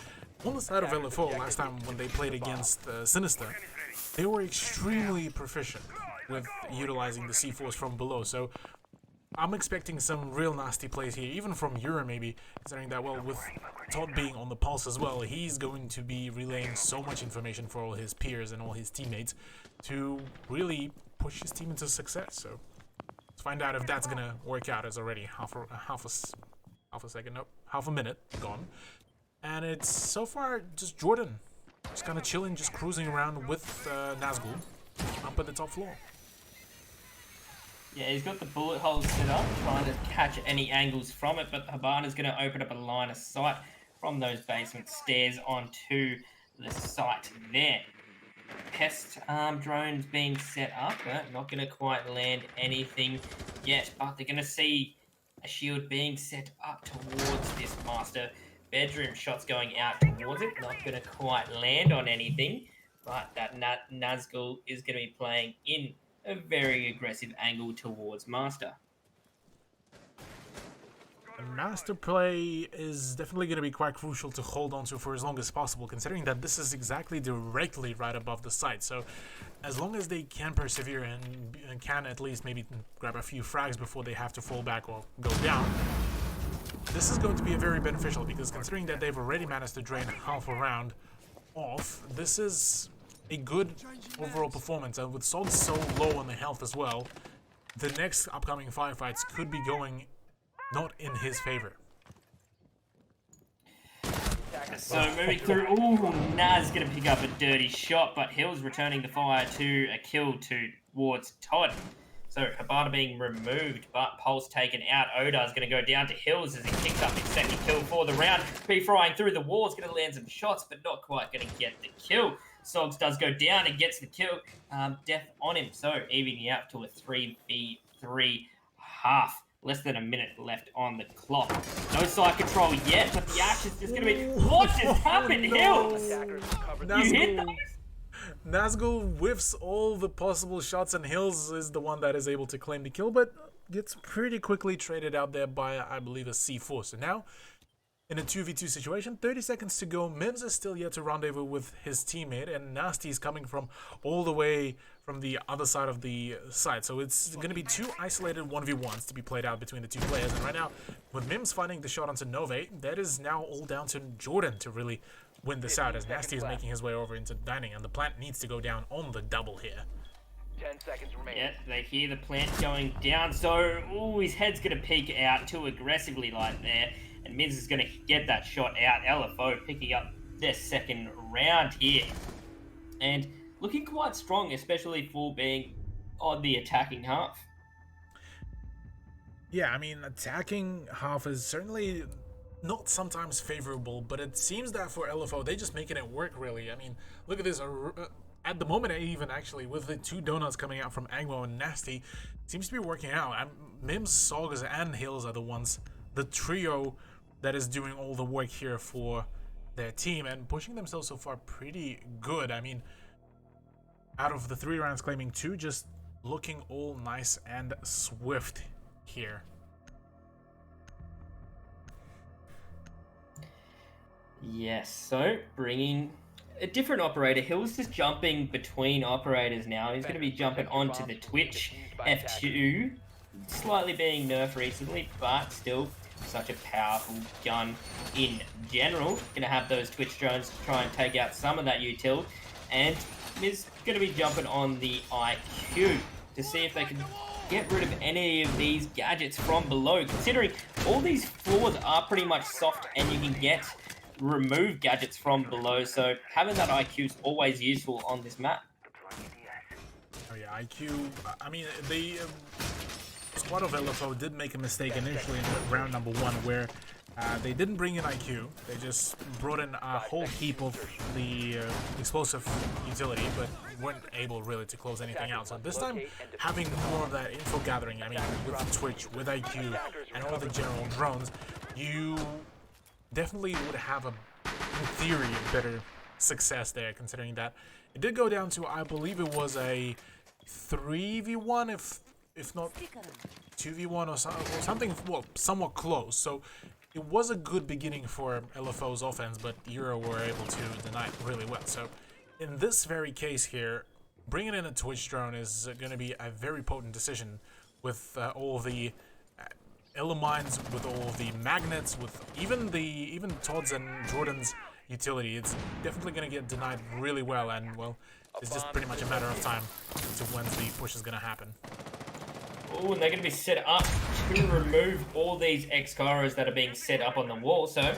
on the side of LFO, last time when they played against Sinister, they were extremely proficient with utilizing the C4s from below, so I'm expecting some real nasty plays here, even from Yura maybe, considering that, well, with Todd being on the pulse as well, he's going to be relaying so much information for all his peers and all his teammates to really push his team into success. So let's find out if that's gonna work out. As already half a minute gone, and it's so far just Jordan, just kind of chilling, just cruising around with Nazgul up at the top floor. Yeah, he's got the bullet holes set up, trying to catch any angles from it, but Habana's going to open up a line of sight from those basement stairs onto the site there. Pest drones being set up, but not going to quite land anything yet, but they're going to see a shield being set up towards this master bedroom. Shots going out towards it, not going to quite land on anything, but that Nazgul is going to be playing in a very aggressive angle towards Master. Master play is definitely going to be quite crucial to hold on to for as long as possible, considering that this is exactly directly right above the site. So as long as they can persevere and can at least maybe grab a few frags before they have to fall back or go down, this is going to be very beneficial, because considering that they've already managed to drain half a round off, this is a good overall performance, and with Sogs so low on the health as well, the next upcoming firefights could be going not in his favor. So moving through, ooh, Naz gonna pick up a dirty shot, but Hills returning the fire to a kill towards Todd. So Habana being removed, but Pulse taken out. Odar's gonna go down to Hills as he picks up his second kill for the round. Flying through the walls, gonna land some shots, but not quite gonna get the kill. Sogs does go down and gets the kill. Death on him, so evening out to a 3v3 half. Less than a minute left on the clock. No side control yet, but the action's just going to be... What just happened, Hills? You hit those? Nazgul whiffs all the possible shots, and Hills is the one that is able to claim the kill, but gets pretty quickly traded out there by, I believe, a C4. So now, in a 2v2 situation, 30 seconds to go. Mims is still yet to rendezvous with his teammate, and Nasty is coming from all the way from the other side of the site. So it's going to be two isolated 1v1s to be played out between the two players. And right now, with Mims finding the shot onto Nove, that is now all down to Jordan to really win this out, as Nasty is making his way over into dining, and the plant needs to go down on the double here. 10 seconds remain. Yeah, they hear the plant going down, so ooh, his head's going to peek out too aggressively like there. And Mims is going to get that shot out. LFO picking up their second round here. And looking quite strong, especially for being on the attacking half. Yeah, I mean, attacking half is certainly not sometimes favorable, but it seems that for LFO, they're just making it work, really. I mean, look at this. At the moment, even actually, with the two donuts coming out from Angmo and Nasty, it seems to be working out. Mims, Sogs, and Hills are the ones, the trio that is doing all the work here for their team and pushing themselves so far pretty good. I mean, out of the 3 rounds, claiming 2, just looking all nice and swift here. Yes, so bringing a different operator. Hill's just jumping between operators now. He's going to be jumping onto the Twitch F2. Slightly being nerfed recently, but still such a powerful gun in general. Gonna have those Twitch drones to try and take out some of that util, and is gonna be jumping on the IQ to see if they can get rid of any of these gadgets from below, considering all these floors are pretty much soft and you can get remove gadgets from below, so having that IQ is always useful on this map. Oh yeah, IQ, I mean, the squad of LFO did make a mistake initially in round number 1 where they didn't bring in IQ. They just brought in a whole heap of the explosive utility, but weren't able really to close anything out. So this time, having more of that info gathering, I mean, with Twitch, with IQ, and all the general drones, you definitely would have, in theory, better success there, considering that it did go down to, I believe it was a 3v1, if not 2v1 or something, well, somewhat close. So it was a good beginning for LFO's offense, but Euro were able to deny it really well. So in this very case here, bringing in a Twitch drone is going to be a very potent decision with all the Elemines, with all the magnets, with even Todd's and Jordan's utility. It's definitely going to get denied really well, and well, it's just pretty much a matter of time to when the push is going to happen. Oh, and they're going to be set up to remove all these X-Kyros that are being set up on the wall. So,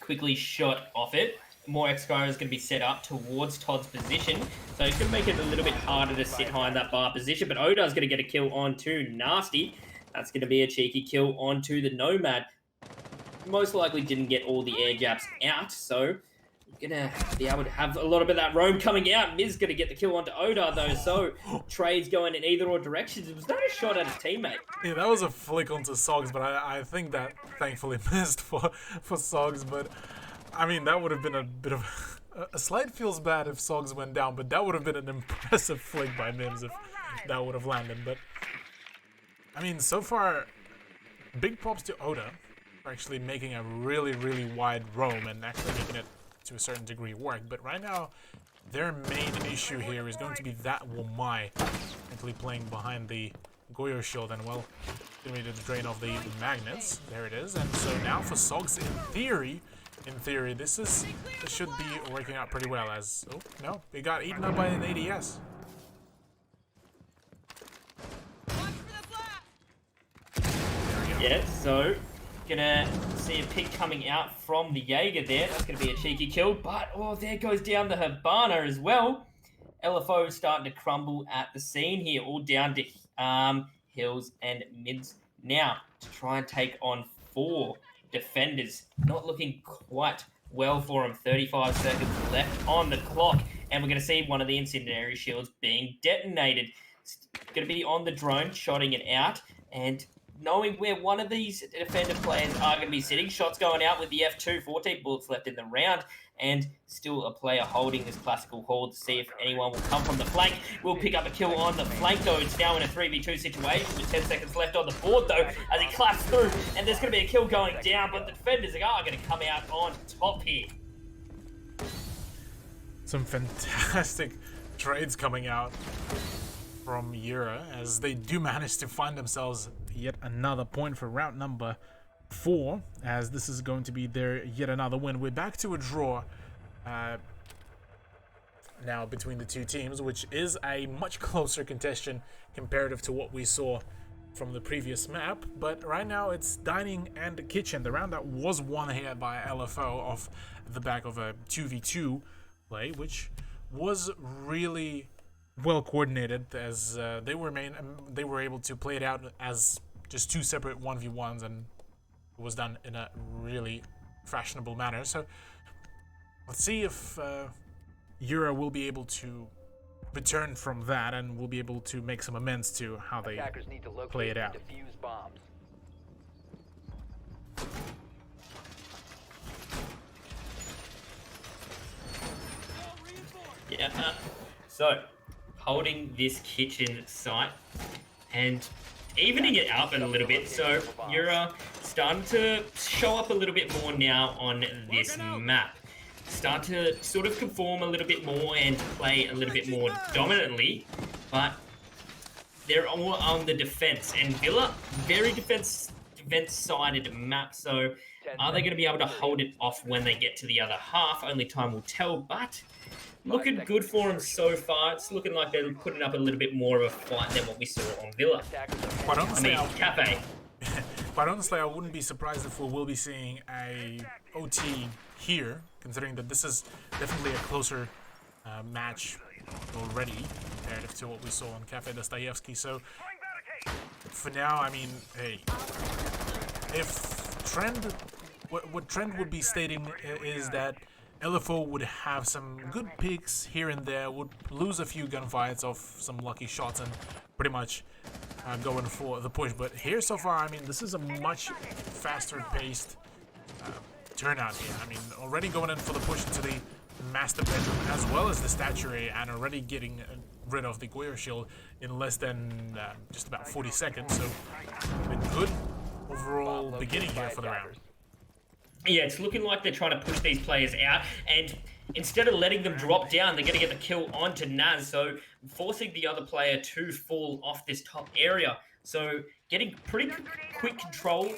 quickly shot off it. More X-Kyros going to be set up towards Todd's position. So, it's going to make it a little bit harder to sit high in that bar position. But Odar's going to get a kill onto Nasty. That's going to be a cheeky kill onto the Nomad. Most likely didn't get all the air gaps out. So, gonna be able to have a lot of that roam coming out. Miz gonna get the kill onto Odar though, so trades going in either or directions. It was not a shot at his teammate. Yeah, that was a flick onto Sogs, but I think that thankfully missed for Sogs. But I mean, that would have been a bit of a slight feels bad if Sogs went down, but that would have been an impressive flick by Mims if that would have landed. But I mean, so far, big props to Oda for actually making a really wide roam and actually making it to a certain degree work. But right now, their main issue here is going to be that Womai actually playing behind the Goyo shield, and well, going to be the drain of the magnets. There it is. And so now for Sogs, in theory, in theory, this should be working out pretty well. As oh no, they got eaten up by an ADS. Yeah, so gonna see a pick coming out from the Jaeger there. That's gonna be a cheeky kill, but oh, there goes down the Habana as well. LFO starting to crumble at the scene here, all down to hills and mids now to try and take on 4 defenders. Not looking quite well for him. 35 seconds left on the clock, and we're going to see one of the incendiary shields being detonated. It's going to be on the drone, shotting it out, and knowing where one of these defender players are going to be sitting. Shots going out with the F2, 14 bullets left in the round, and still a player holding this classical hall to see if anyone will come from the flank. We'll pick up a kill on the flank, though. It's now in a 3v2 situation with 10 seconds left on the board, though, as he claps through, and there's going to be a kill going down, but the defenders are going to come out on top here. Some fantastic trades coming out from Yura, as they do manage to find themselves yet another point for round number 4, as this is going to be their yet another win. We're back to a draw now between the two teams, which is a much closer contention comparative to what we saw from the previous map, but right now it's dining and kitchen. The round that was won here by LFO off the back of a 2v2 play, which was really well coordinated, as they were able to play it out as just 2 separate 1v1s, and it was done in a really fashionable manner. So let's see if Yura will be able to return from that, and will be able to make some amends to how they play it out. Defuse bombs. Yeah, so holding this kitchen site and evening it up a little bit, so you're starting to show up a little bit more now on this map. Start to sort of conform a little bit more and play a little bit more dominantly, but they're all on the defense, and Villa, very defense-sided map, so are they going to be able to hold it off when they get to the other half? Only time will tell, but looking good for them so far. It's looking like they're putting up a little bit more of a fight than what we saw on Villa. Quite honestly, Cafe. Quite honestly, I wouldn't be surprised if we will be seeing a OT here, considering that this is definitely a closer match already compared to what we saw on Cafe Dostoevsky. So for now, I mean, hey, if Trend, what Trend would be stating is that LFO would have some good picks here and there, would lose a few gunfights off some lucky shots, and pretty much going for the push. But here so far, I mean, this is a much faster paced turnout here. I mean, already going in for the push into the master bedroom as well as the statuary, and already getting rid of the Goyer shield in less than just about 40 seconds. So a good overall beginning here for the round. Yeah, it's looking like they're trying to push these players out, and instead of letting them drop down, they're going to get the kill onto Naz, so forcing the other player to fall off this top area. So getting pretty quick control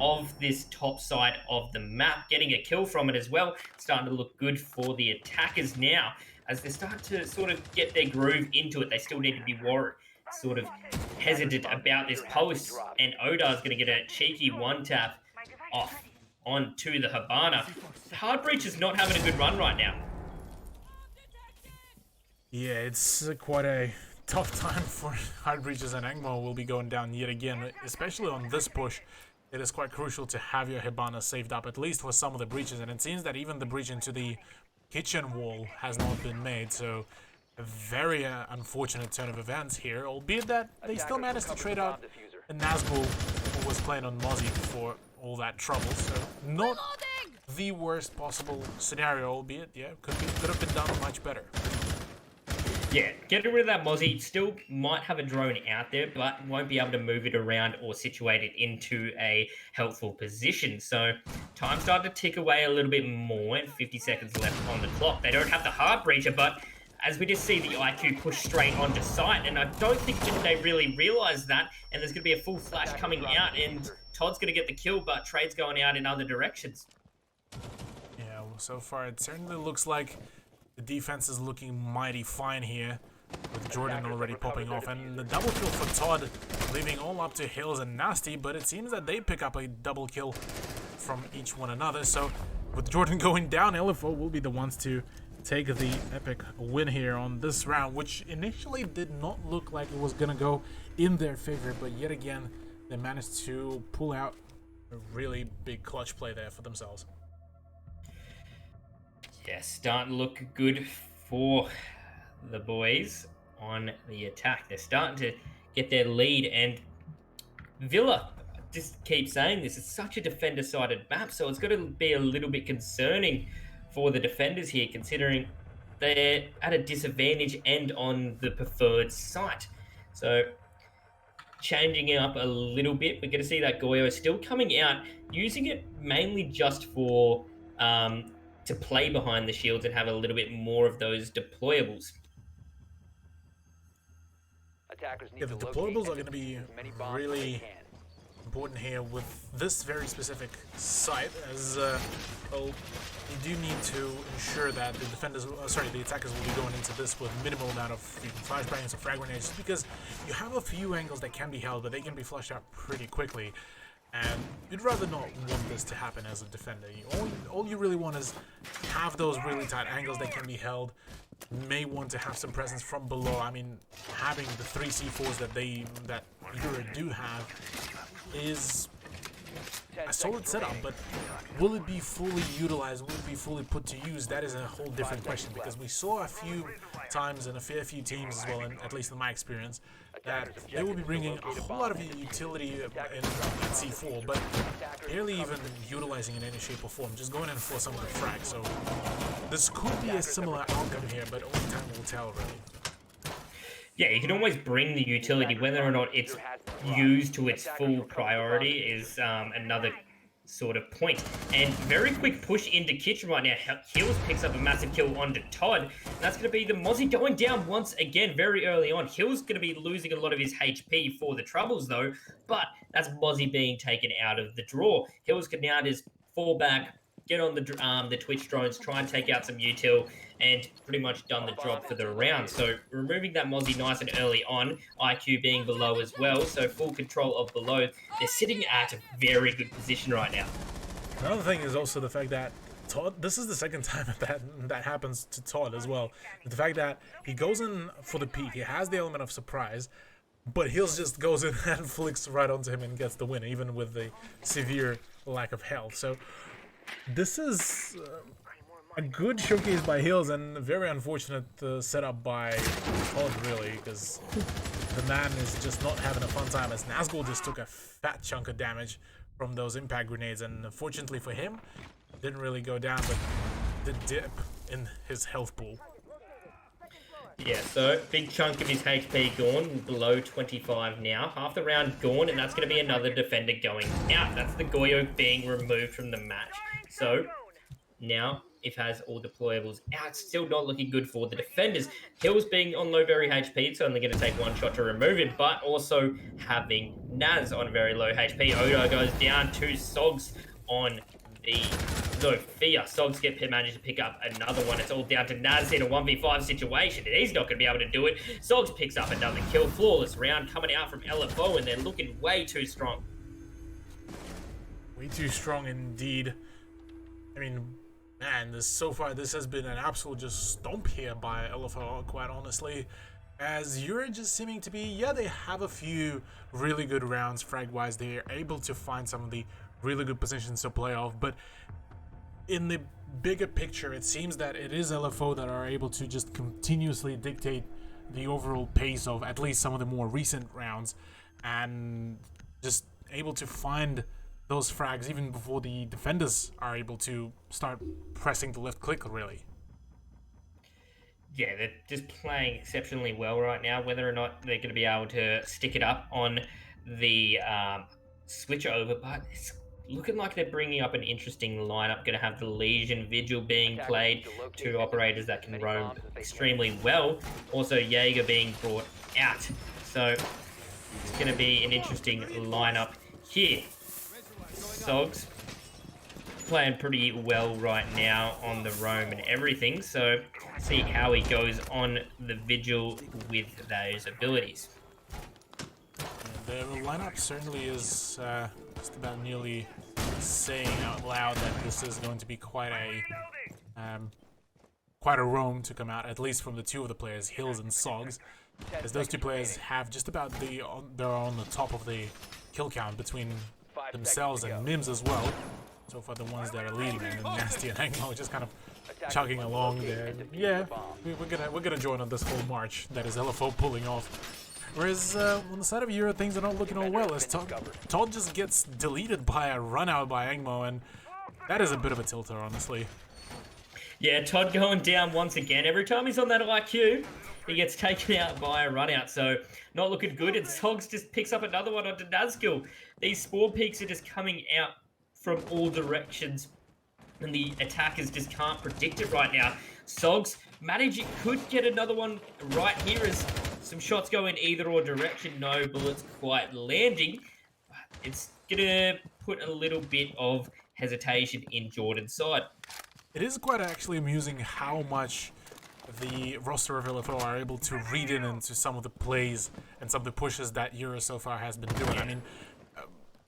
of this top side of the map, getting a kill from it as well. Starting to look good for the attackers now, as they start to sort of get their groove into it. They still need to be sort of hesitant about this post, and Odar's going to get a cheeky one-tap off onto the Habana. Hardbreach is not having a good run right now. Yeah, it's quite a tough time for Hardbreaches, and Angmo will be going down yet again, especially on this push. It is quite crucial to have your Habana saved up, at least for some of the breaches, and it seems that even the breach into the kitchen wall has not been made, so a very unfortunate turn of events here, albeit that they still managed to trade out a Nazgul who was playing on Mozzie for all that trouble, so not the worst possible scenario, albeit, yeah, could have been done much better. Yeah, getting rid of that Mozzie. Still might have a drone out there, but won't be able to move it around or situate it into a helpful position. So time starting to tick away a little bit more, and 50 seconds left on the clock. They don't have the hard breacher, but as we just see the IQ push straight onto site, and I don't think that they really realise that, and there's going to be a full flash coming out, and Todd's going to get the kill, but Trade's going out in other directions. Yeah, well, so far it certainly looks like the defense is looking mighty fine here, with Jordan already popping off, and the double kill for Todd, leaving all up to Hills and Nasty, but it seems that they pick up a double kill from each one another. So with Jordan going down, LFO will be the ones to take the epic win here on this round, which initially did not look like it was gonna go in their favor, but yet again they managed to pull out a really big clutch play there for themselves. Yeah, starting to look good for the boys on the attack. They're starting to get their lead, and Villa, just keep saying this, it's such a defender-sided map, so it's got to be a little bit concerning for the defenders here, considering they're at a disadvantage and on the preferred site. So changing it up a little bit, we're going to see that Goyo is still coming out, using it mainly just for to play behind the shields and have a little bit more of those deployables. Attackers need Yeah, the to deployables locate are and going to be defuse as many bombs as they really can. important here with this very specific site, as well, you do need to ensure that the defenders, the attackers will be going into this with minimal amount of even flashbangs or frag grenades, because you have a few angles that can be held, but they can be flushed out pretty quickly. And you'd rather not want this to happen as a defender. All you really want is have those really tight angles that can be held. May want to have some presence from below. I mean, having the 3 C4s that Euro do have is a solid setup, but will it be fully utilized? Will it be fully put to use? That is a whole different question, because we saw a few times in a fair few teams as well, and at least in my experience, that they will be bringing a whole lot of utility in C4, but barely even utilizing it in any shape or form, just going in for some of the frags. So this could be a similar outcome here, but only time will tell, really. Yeah, you can always bring the utility. Whether or not it's used to its full priority is another sort of point. And very quick push into Kitchen right now. Hills picks up a massive kill onto Todd. And that's going to be the Mozzie going down once again very early on. Hills going to be losing a lot of his HP for the troubles, though. But that's Mozzie being taken out of the draw. Hills can now just fall back, get on the Twitch drones, try and take out some util, and pretty much done the job for the round. So removing that Mozzie nice and early on, IQ being below as well, so full control of below. They're sitting at a very good position right now. Another thing is also the fact that Todd, this is the second time that happens to Todd as well. The fact that he goes in for the peak, he has the element of surprise, but Hills just goes in and flicks right onto him and gets the win, even with the severe lack of health. So this is a good showcase by Hills, and a very unfortunate setup by Todd, really, because the man is just not having a fun time, as Nazgul just took a fat chunk of damage from those impact grenades, and unfortunately for him, didn't really go down, but the dip in his health pool. Yeah, so big chunk of his HP gone, below 25 now. Half the round gone, and that's going to be another defender going out. That's the Goyo being removed from the match. So now it has all deployables out. Still not looking good for the defenders. Hills being on low very HP, it's only going to take one shot to remove it, but also having Naz on very low HP. Odo goes down to Sogs on the Zofia. Sogs managed to pick up another one. It's all down to Naz in a 1v5 situation, and he's not going to be able to do it. Sogs picks up another kill. Flawless round coming out from LFO, and they're looking way too strong. Way too strong indeed. I mean, man, so far this has been an absolute just stomp here by LFO, quite honestly. As you're just seeming to be, yeah, they have a few really good rounds frag-wise. They're able to find some of the really good positions to play off, but in the bigger picture, it seems that it is LFO that are able to just continuously dictate the overall pace of at least some of the more recent rounds, and just able to find those frags even before the defenders are able to start pressing the left click, really. Yeah, they're just playing exceptionally well right now. Whether or not they're going to be able to stick it up on the switch over, but it's looking like they're bringing up an interesting lineup. Going to have the Legion Vigil being played, two operators that can roam extremely well. Also, Jaeger being brought out. So it's going to be an interesting lineup here. Sogs playing pretty well right now on the roam and everything. So see how he goes on the vigil with those abilities. The lineup certainly is just about nearly saying out loud that this is going to be quite a roam to come out, at least from the two of the players, Hills and Sogs, as those two players have just about they're on the top of the kill count between themselves and Mims as well. So far, the ones that are leading, and Nasty and Anglo just kind of chugging along there. Yeah, we're gonna join on this whole march that is LFO pulling off. Whereas on the side of Euro, things are not looking all well, as Todd just gets deleted by a run out by Angmo, and that is a bit of a tilter, honestly. Yeah, Todd going down once again. Every time he's on that IQ, he gets taken out by a run out, so not looking good. And Sogs just picks up another one onto Nazgul. These spawn peaks are just coming out from all directions, and the attackers just can't predict it right now. Sogs could get another one right here as some shots go in either or direction. No bullets quite landing. It's gonna put a little bit of hesitation in Jordan's side. It is quite actually amusing how much the roster of LFO are able to read into some of the plays and some of the pushes that Euro so far has been doing. I mean,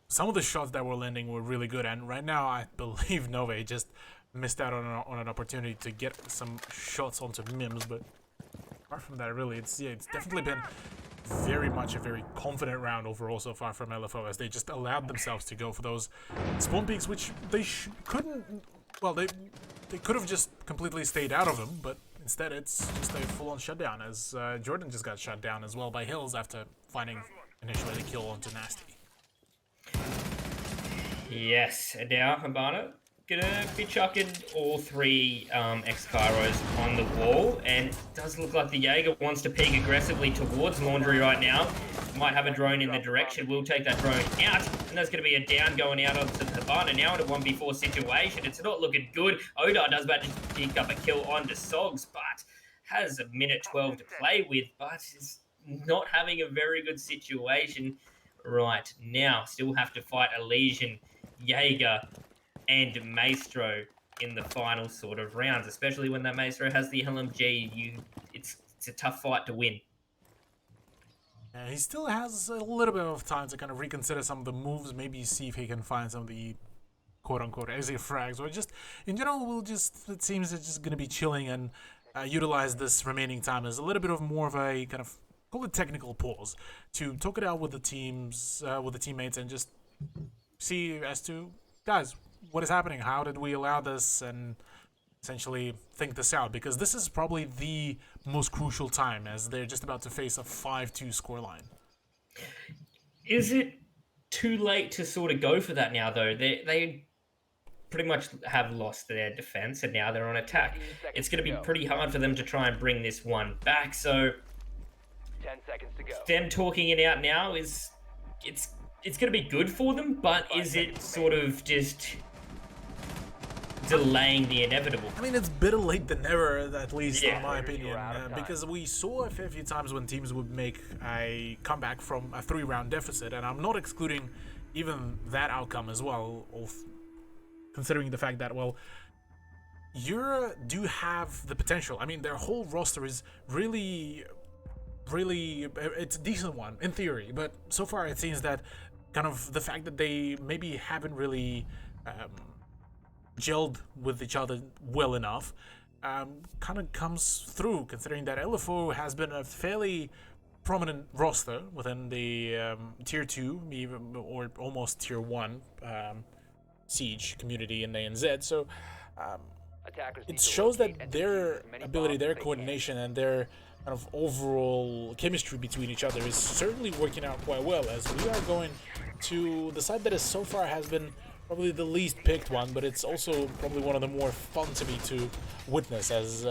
some of the shots that were landing were really good, and right now I believe Nove just missed out on an opportunity to get some shots onto Mims, but apart from that, really, it's definitely been very much a very confident round overall so far from LFO, as they just allowed themselves to go for those spawn peaks, which they couldn't. Well, they could have just completely stayed out of them, but instead it's just a full-on shutdown, as Jordan just got shut down as well by Hills after finding initially the kill onto Nasty. Yes, and now Habana gonna be chucking all three X-Kairos on the wall, and it does look like the Jaeger wants to peek aggressively towards Laundry right now. Might have a drone in the direction, we'll take that drone out, and there's going to be a down going out onto Habana now in a 1v4 situation. It's not looking good. Odar does manage to pick up a kill onto Sogs, but has a minute 12 to play with, but is not having a very good situation right now. Still have to fight Elysian, Jaeger, and Maestro in the final sort of rounds, especially when that Maestro has the LMG. It's a tough fight to win. He still has a little bit of time to kind of reconsider some of the moves, maybe see if he can find some of the quote-unquote exit frags, or just, in general, it seems it's just going to be chilling and utilize this remaining time as a little bit of more of a kind of, call it technical pause, to talk it out with the teams, with the teammates, and just see as to, guys, what is happening? How did we allow this? And essentially think this out, because this is probably the most crucial time, as they're just about to face a 5-2 scoreline. Is it too late to sort of go for that now, though? They pretty much have lost their defense, and now they're on attack. It's going to be pretty hard for them to try and bring this one back, so 10 seconds to go. them talking it out now it's going to be good for them, but is it sort of just delaying the inevitable? I mean, it's better late than never, at least in my opinion, because we saw a fair few times when teams would make a comeback from a 3-round deficit, and I'm not excluding even that outcome as well, considering the fact that, well, Euro do have the potential. I mean, their whole roster is really, it's a decent one in theory, but so far it seems that kind of the fact that they maybe haven't really gelled with each other well enough kind of comes through, considering that LFO has been a fairly prominent roster within the tier 2 even, or almost tier 1 Siege community in ANZ, so it shows that their ability, their coordination, and their kind of overall chemistry between each other is certainly working out quite well, as we are going to the side that is so far has been probably the least picked one, but it's also probably one of the more fun to me to witness, as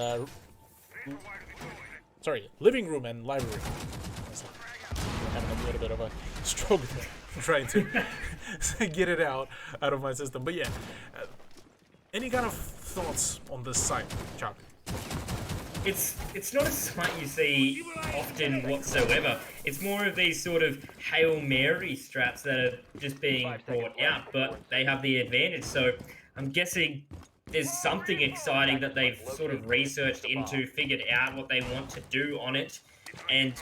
living room and library. I'm having a little bit of a stroke trying to get it out of my system, but yeah, any kind of thoughts on this site, Chuck? It's not a sight you see often whatsoever. It's more of these sort of Hail Mary strats that are just being brought out, but they have the advantage. So I'm guessing there's something exciting that they've sort of researched into, figured out what they want to do on it, and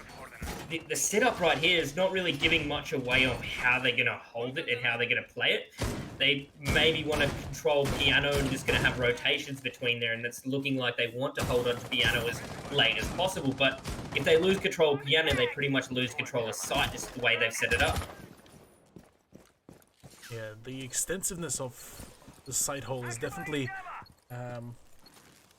the setup right here is not really giving much away of how they're going to hold it and how they're going to play it. They maybe want to control Piano and just going to have rotations between there, and it's looking like they want to hold on to Piano as late as possible. But if they lose control of Piano, they pretty much lose control of site, just the way they've set it up. Yeah, the extensiveness of the site hole is definitely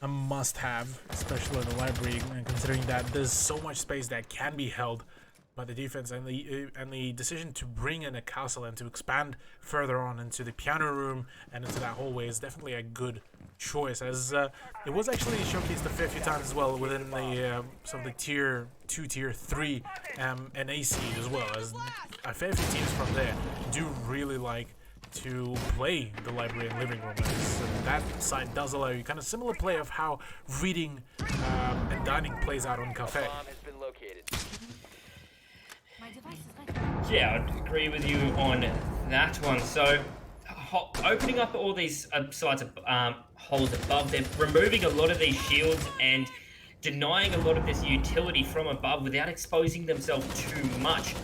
a must-have, especially in the library, and considering that there's so much space that can be held by the defense, and the decision to bring in a castle and to expand further on into the piano room and into that hallway is definitely a good choice, as it was actually showcased a fair few times as well within the some of the tier 2, tier 3 and AC as well, as a fair few teams from there do really like to play the library and living room, as that side does allow you kind of similar play of how reading and dining plays out on cafe. Yeah, I'd agree with you on that one. So, opening up all these sides of holes above, they're removing a lot of these shields and denying a lot of this utility from above without exposing themselves too much.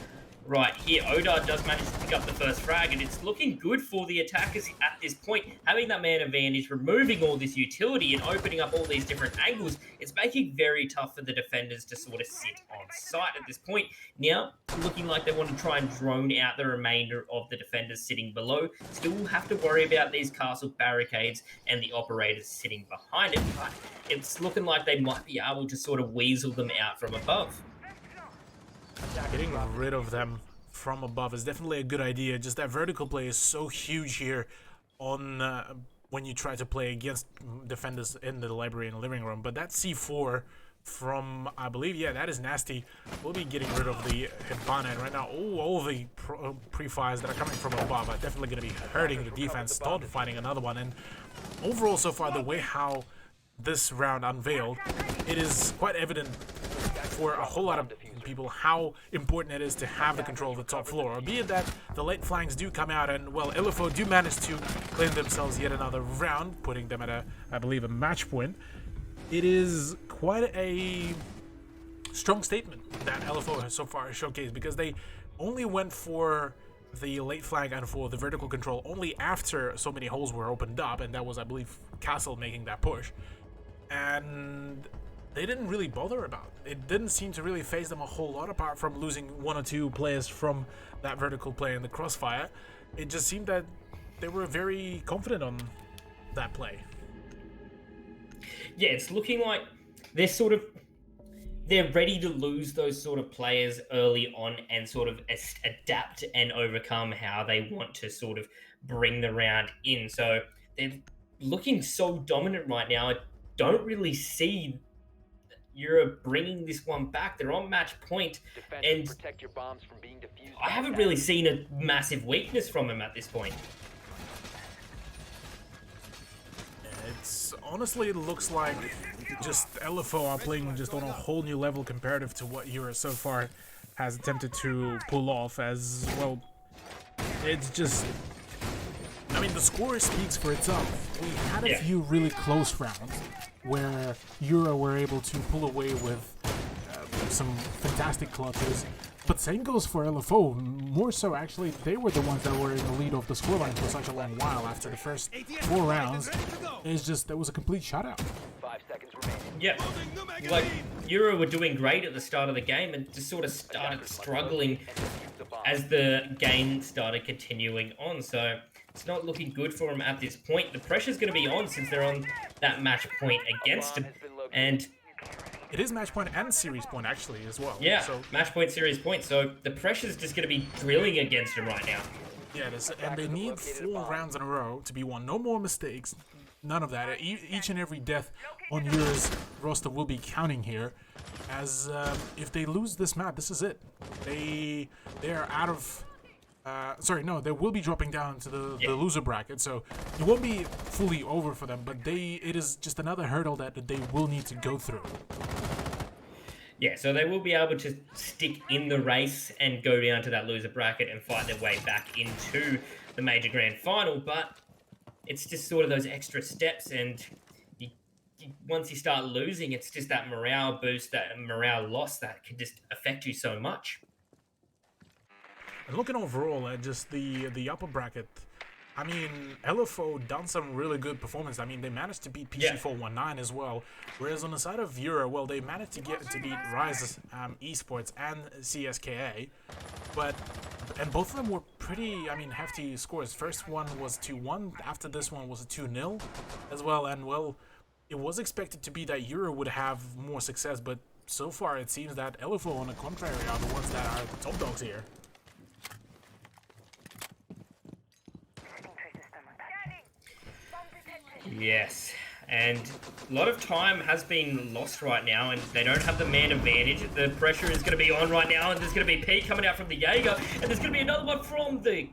Right here, Odar does manage to pick up the first frag, and it's looking good for the attackers at this point. Having that man advantage, removing all this utility and opening up all these different angles, it's making it very tough for the defenders to sort of sit on site at this point. Now, looking like they want to try and drone out the remainder of the defenders sitting below. Still have to worry about these castle barricades and the operators sitting behind it, but it's looking like they might be able to sort of weasel them out from above. Getting rid of them from above is definitely a good idea. Just that vertical play is so huge here on when you try to play against defenders in the library and living room. But that C4 from, I believe, yeah, that is nasty. We'll be getting rid of the Hibana right now. Oh, all the pre-fires that are coming from above are definitely going to be hurting the defense. Start finding another one. And overall, so far, the way how this round unveiled, it is quite evident for a whole lot of people how important it is to have the control of the top floor, albeit that the late flanks do come out, and well, LFO do manage to claim themselves yet another round, putting them at a, I believe, a match point. It is quite a strong statement that LFO has so far showcased, because they only went for the late flank and for the vertical control only after so many holes were opened up, and that was, I believe, Castle making that push, and they didn't really bother about it. It didn't seem to really phase them a whole lot, apart from losing 1 or 2 players from that vertical play in the crossfire. It just seemed that they were very confident on that play. Yeah, it's looking like they're ready to lose those sort of players early on and sort of adapt and overcome how they want to sort of bring the round in. So they're looking so dominant right now. I don't really see Europe bringing this one back. They're on match point, and protect your bombs from being defused. I haven't really seen a massive weakness from him at this point. It's honestly, it looks like just LFO are playing just on a whole new level comparative to what Euro so far has attempted to pull off. As well, it's just, I mean, the score speaks for itself. We had a few really close rounds where Euro were able to pull away with some fantastic clutches. But same goes for LFO. More so, actually, they were the ones that were in the lead of the scoreline for such a long while after the first 4 rounds. It's just, there was a complete shutout. 5 seconds remaining. Yeah, like Euro were doing great at the start of the game and just sort of started struggling as the game started continuing on. So it's not looking good for them at this point. The pressure's going to be on since they're on that match point against them. And it is match point and series point actually as well. Yeah, so match point, series point. So the pressure's just going to be drilling against them right now. Yeah, and they need 4 rounds in a row to be won. No more mistakes. None of that. Each and every death on Euro's roster will be counting here. As if they lose this map, this is it. They are out of. Sorry, no, they will be dropping down to the loser bracket, so it won't be fully over for them, but it is just another hurdle that they will need to go through. Yeah, so they will be able to stick in the race and go down to that loser bracket and fight their way back into the Major Grand Final, but it's just sort of those extra steps, and once you start losing, it's just that morale boost, that morale loss that can just affect you so much. And looking overall at just the upper bracket, I mean, LFO done some really good performance. I mean, they managed to beat PC419 as well. Whereas on the side of Euro, well, they managed to beat Rise Esports and CSKA. And both of them were pretty, I mean, hefty scores. First one was 2-1. After this one was a 2-0 as well. And, well, it was expected to be that Euro would have more success. But so far, it seems that LFO, on the contrary, are the ones that are the top dogs here. Yes, and a lot of time has been lost right now, and they don't have the man advantage. The pressure is going to be on right now, and there's going to be Pete coming out from the Jaeger, and there's going to be another one from the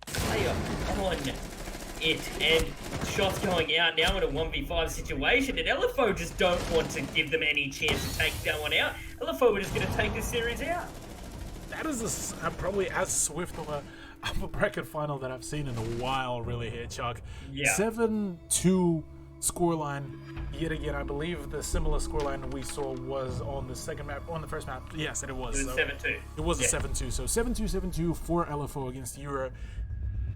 player on it, and shots going out now in a 1v5 situation, and LFO just don't want to give them any chance to take that one out. LFO are just going to take this series out. That is probably as swift of a upper bracket final that I've seen in a while, really, here, Chuck. Yeah. 7-2 scoreline. Yet again, I believe the similar scoreline we saw was on the second map, on the first map. Yes, it was. It was 7-2. It was a 7-2. So 7-2 for LFO against Euro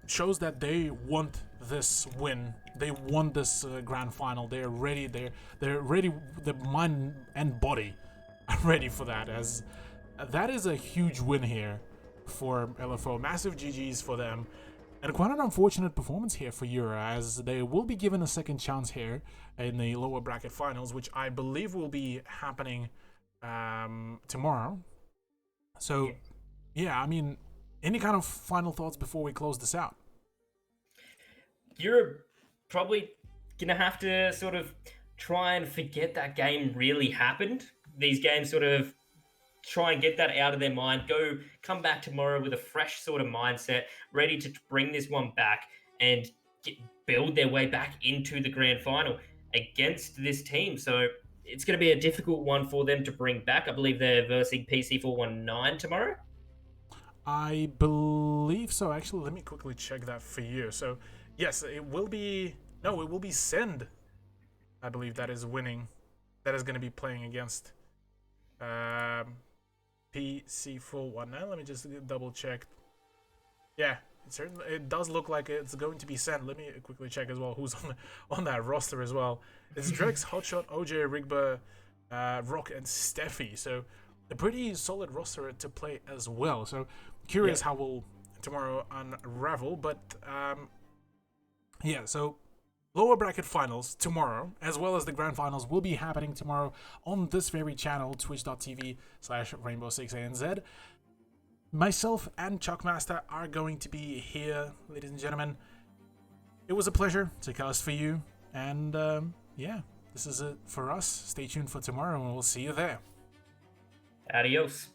shows that they want this win. They want this grand final. They're ready. They're ready. The mind and body are ready for that. As that is a huge win here for LFO. Massive GGs for them. And quite an unfortunate performance here for Euro, as they will be given a second chance here in the lower bracket finals, which I believe will be happening tomorrow. So, yeah, I mean, any kind of final thoughts before we close this out? You're probably going to have to sort of try and forget that game really happened. These games sort of try and get that out of their mind, come back tomorrow with a fresh sort of mindset, ready to bring this one back and build their way back into the grand final against this team. So it's going to be a difficult one for them to bring back. I believe they're versing PC419 tomorrow. I believe so. Actually, let me quickly check that for you. So, yes, it will be Send. I believe that is winning. That is going to be playing against PC419. Let me just double check. Yeah, it does look like it's going to be Send. Let me quickly check as well who's on that roster as well. It's Drex, Hotshot, OJ, Rigba, Rock, and Steffi. So a pretty solid roster to play as well. So curious how will tomorrow unravel. But yeah, so lower bracket finals tomorrow, as well as the grand finals, will be happening tomorrow on this very channel, twitch.tv/Rainbow6ANZ. Myself and Chuckmaster are going to be here, ladies and gentlemen. It was a pleasure to cast for you, and yeah, this is it for us. Stay tuned for tomorrow, and we'll see you there. Adios.